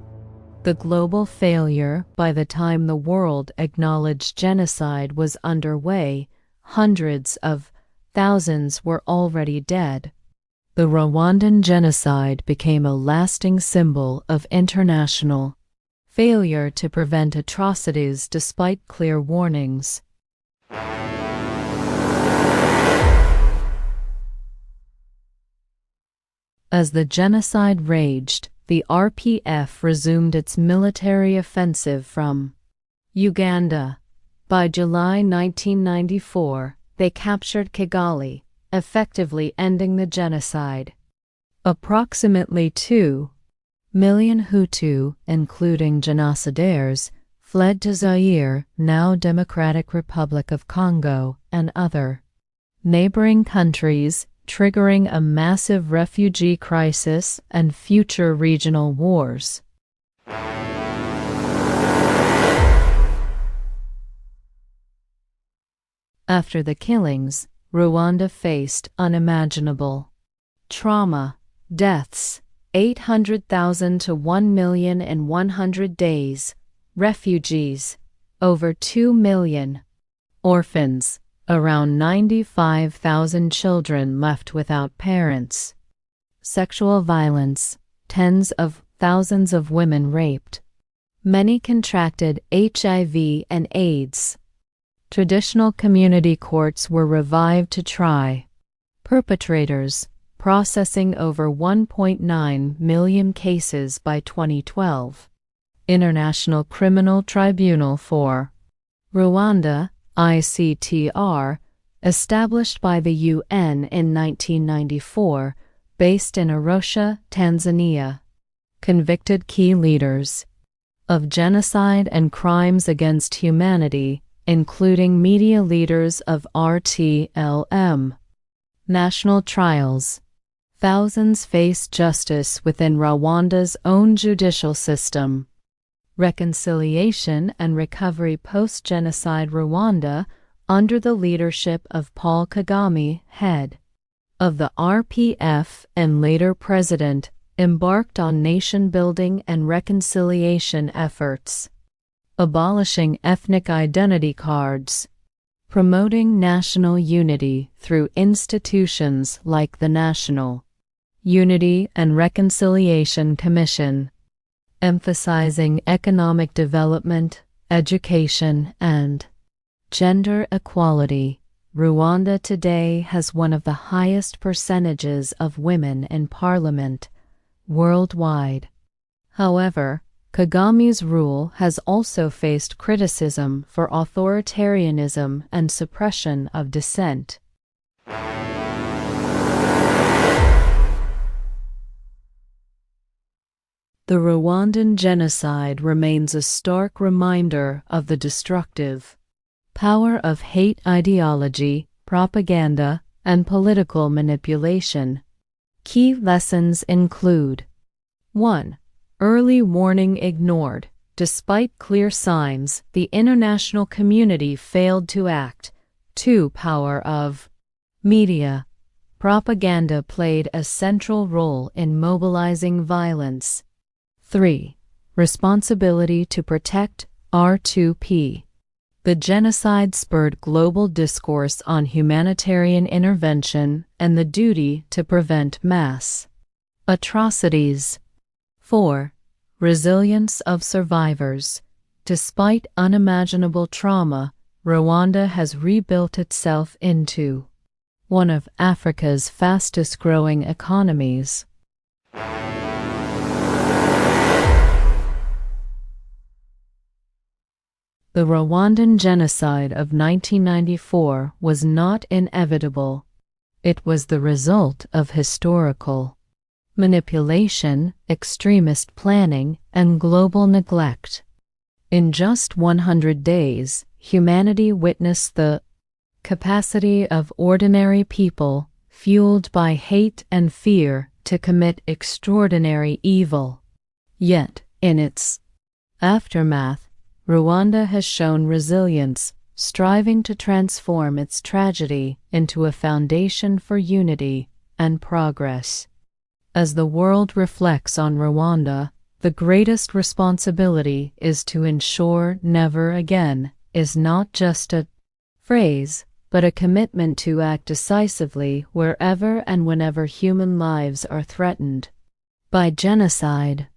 The global failure: by the time the world acknowledged genocide was underway, hundreds of thousands were already dead. The Rwandan genocide became a lasting symbol of international failure to prevent atrocities despite clear warnings. As the genocide raged, the RPF resumed its military offensive from Uganda. By July 1994, they captured Kigali, effectively ending the genocide. Approximately 2 million Hutu, including genocidaires, fled to Zaire, now Democratic Republic of Congo, and other neighboring countries, triggering a massive refugee crisis and future regional wars. After the killings, Rwanda faced unimaginable trauma: deaths, 800,000 to 1 million in 100 days, refugees, over 2 million, orphans, around 95,000 children left without parents, sexual violence, tens of thousands of women raped. Many contracted HIV and AIDS. Traditional community courts were revived to try perpetrators, processing over 1.9 million cases by 2012. International Criminal Tribunal for Rwanda, ICTR, established by the UN in 1994, based in Arusha, Tanzania, convicted key leaders of genocide and crimes against humanity, including media leaders of RTLM. National trials. Thousands face justice within Rwanda's own judicial system. Reconciliation and recovery post-genocide Rwanda under the leadership of Paul Kagame, head of the RPF and later president, embarked on nation-building and reconciliation efforts, abolishing ethnic identity cards, promoting national unity through institutions like the National Unity and Reconciliation Commission, emphasizing economic development, education, and gender equality. Rwanda today has one of the highest percentages of women in parliament worldwide. However, Kagame's rule has also faced criticism for authoritarianism and suppression of dissent. The Rwandan genocide remains a stark reminder of the destructive power of hate ideology, propaganda, and political manipulation. Key lessons include: 1. Early warning ignored. Despite clear signs, the international community failed to act. 2. Power of media. Propaganda played a central role in mobilizing violence. 3. Responsibility to protect R2P. The genocide spurred global discourse on humanitarian intervention and the duty to prevent mass atrocities. 4. Resilience of survivors. Despite unimaginable trauma, Rwanda has rebuilt itself into one of Africa's fastest-growing economies. The Rwandan genocide of 1994 was not inevitable. It was the result of historical manipulation, extremist planning, and global neglect. In just 100 days, humanity witnessed the capacity of ordinary people, fueled by hate and fear, to commit extraordinary evil. Yet, in its aftermath, Rwanda has shown resilience, striving to transform its tragedy into a foundation for unity and progress. As the world reflects on Rwanda, the greatest responsibility is to ensure never again is not just a phrase, but a commitment to act decisively wherever and whenever human lives are threatened by genocide.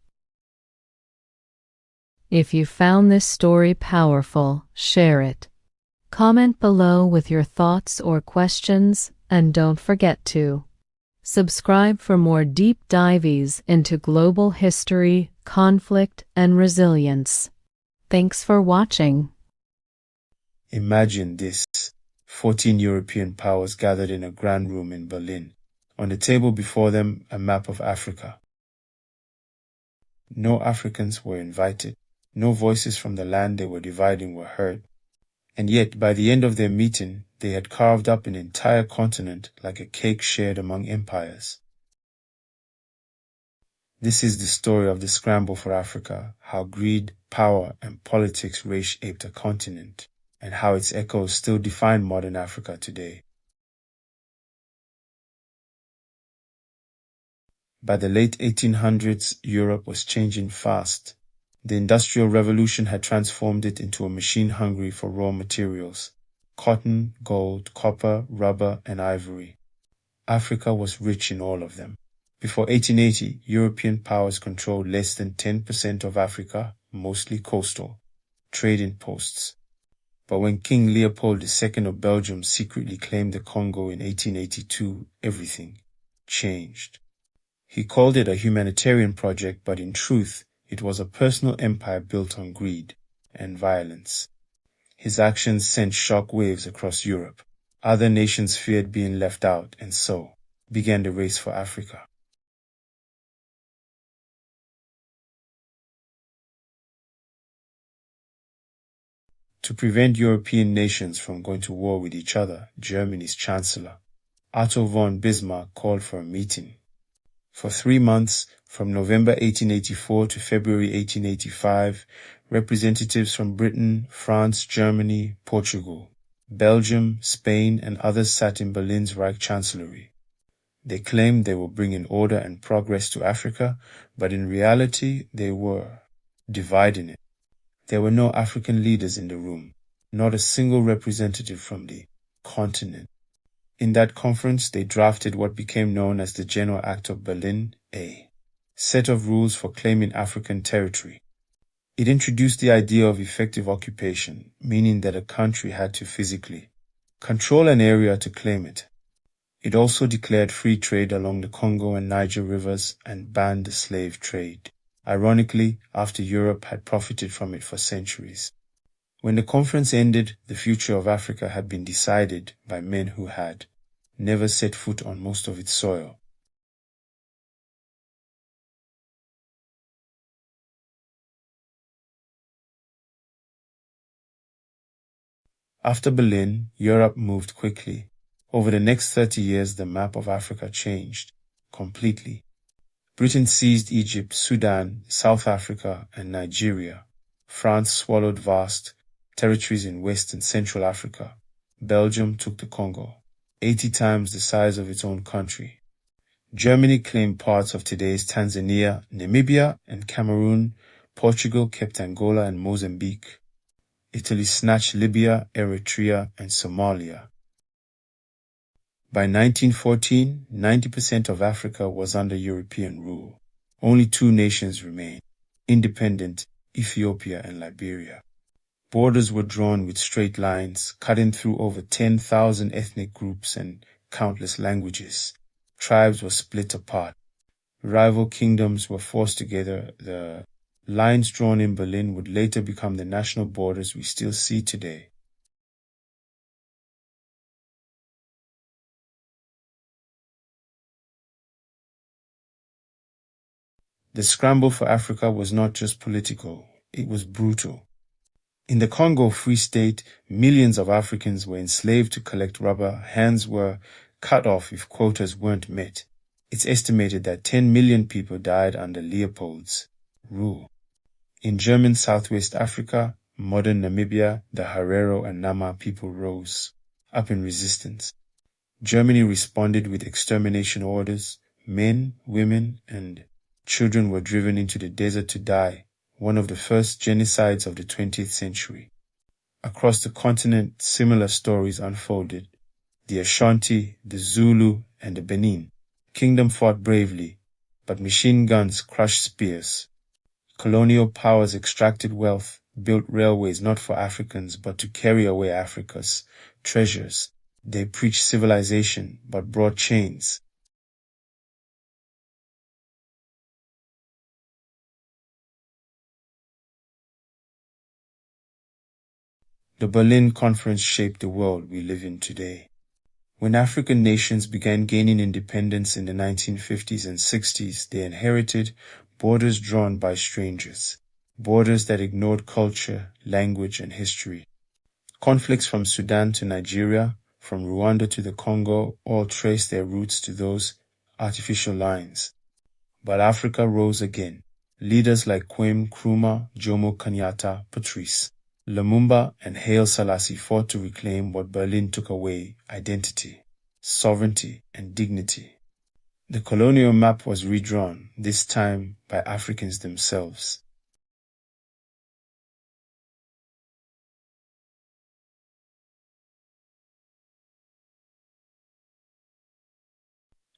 If you found this story powerful, share it. Comment below with your thoughts or questions, and don't forget to subscribe for more deep dives into global history, conflict, and resilience. Thanks for watching. Imagine this. 14 European powers gathered in a grand room in Berlin. On the table before them, a map of Africa. No Africans were invited. No voices from the land they were dividing were heard. And yet, by the end of their meeting, they had carved up an entire continent like a cake shared among empires. This is the story of the scramble for Africa, how greed, power, and politics race-aped a continent, and how its echoes still define modern Africa today. By the late 1800s, Europe was changing fast. The Industrial Revolution had transformed it into a machine hungry for raw materials: cotton, gold, copper, rubber, and ivory. Africa was rich in all of them, Before 1880, European powers controlled less than 10% of Africa, mostly coastal, trading posts. But when King Leopold II of Belgium secretly claimed the Congo in 1882, everything changed. He called it a humanitarian project, but in truth, it was a personal empire built on greed and violence. His actions sent shock waves across Europe. Other nations feared being left out, and so began the race for Africa. To prevent European nations from going to war with each other, Germany's Chancellor, Otto von Bismarck, called for a meeting. For 3 months, from November 1884 to February 1885, representatives from Britain, France, Germany, Portugal, Belgium, Spain, and others sat in Berlin's Reich Chancellery. They claimed they were bringing order and progress to Africa, but in reality they were dividing it. There were no African leaders in the room, not a single representative from the continent. In that conference, they drafted what became known as the General Act of Berlin, a set of rules for claiming African territory. It introduced the idea of effective occupation, meaning that a country had to physically control an area to claim it. It also declared free trade along the Congo and Niger rivers and banned the slave trade. Ironically, after Europe had profited from it for centuries. When the conference ended, the future of Africa had been decided by men who had never set foot on most of its soil. After Berlin, Europe moved quickly. Over the next 30 years, the map of Africa changed completely. Britain seized Egypt, Sudan, South Africa, and Nigeria. France swallowed vast territories in West and Central Africa. Belgium took the Congo, 80 times the size of its own country. Germany claimed parts of today's Tanzania, Namibia, and Cameroon. Portugal kept Angola and Mozambique. Italy snatched Libya, Eritrea, and Somalia. By 1914, 90% of Africa was under European rule. Only 2 nations remained, independent Ethiopia and Liberia. Borders were drawn with straight lines, cutting through over 10,000 ethnic groups and countless languages. Tribes were split apart. Rival kingdoms were forced together. The lines drawn in Berlin would later become the national borders we still see today. The scramble for Africa was not just political, it was brutal. In the Congo Free State, millions of Africans were enslaved to collect rubber. Hands were cut off if quotas weren't met. It's estimated that 10 million people died under Leopold's rule. In German Southwest Africa, modern Namibia, the Herero and Nama people rose up in resistance. Germany responded with extermination orders. Men, women, and children were driven into the desert to die, one of the first genocides of the 20th century. Across the continent, similar stories unfolded. The Ashanti, the Zulu, and the Benin kingdom fought bravely, but machine guns crushed spears. Colonial powers extracted wealth, built railways not for Africans but to carry away Africa's treasures. They preached civilization but brought chains. The Berlin Conference shaped the world we live in today. When African nations began gaining independence in the 1950s and 60s, they inherited borders drawn by strangers, borders that ignored culture, language, and history. Conflicts from Sudan to Nigeria, from Rwanda to the Congo, all trace their roots to those artificial lines. But Africa rose again. Leaders like Kwame Nkrumah, Jomo Kenyatta, Patrice Lumumba, and Haile Selassie fought to reclaim what Berlin took away: identity, sovereignty, and dignity. The colonial map was redrawn, this time by Africans themselves.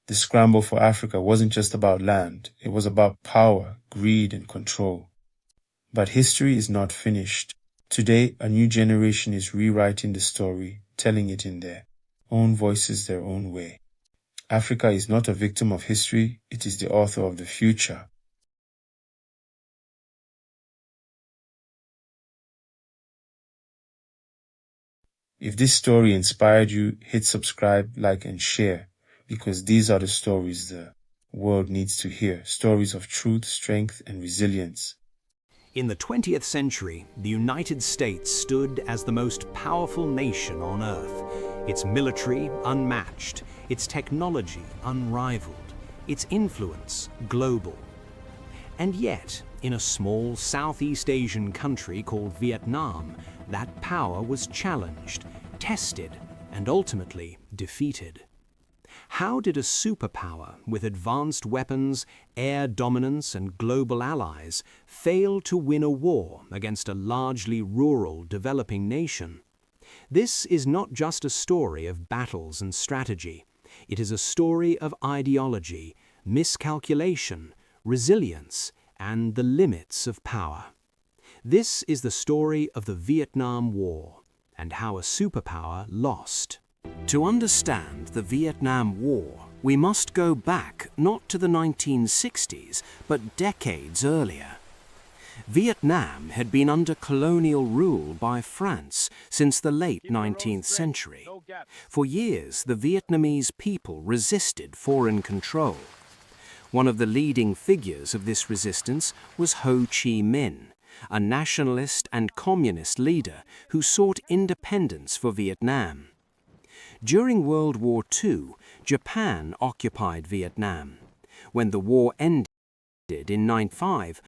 The scramble for Africa wasn't just about land, it was about power, greed, and control. But history is not finished. Today, a new generation is rewriting the story, telling it in their own voices, their own way. Africa is not a victim of history, it is the author of the future. If this story inspired you, hit subscribe, like, and share, because these are the stories the world needs to hear. Stories of truth, strength, and resilience. In the 20th century, the United States stood as the most powerful nation on Earth. Its military unmatched, its technology unrivaled, its influence global. And yet, in a small Southeast Asian country called Vietnam, that power was challenged, tested, and ultimately defeated. How did a superpower with advanced weapons, air dominance, and global allies fail to win a war against a largely rural, developing nation? This is not just a story of battles and strategy. It is a story of ideology, miscalculation, resilience, and the limits of power. This is the story of the Vietnam War and how a superpower lost. To understand the Vietnam War, we must go back not to the 1960s, but decades earlier. Vietnam had been under colonial rule by France since the late 19th century. For years, the Vietnamese people resisted foreign control. One of the leading figures of this resistance was Ho Chi Minh, a nationalist and communist leader who sought independence for Vietnam. During World War II, Japan occupied Vietnam. When the war ended in 1945,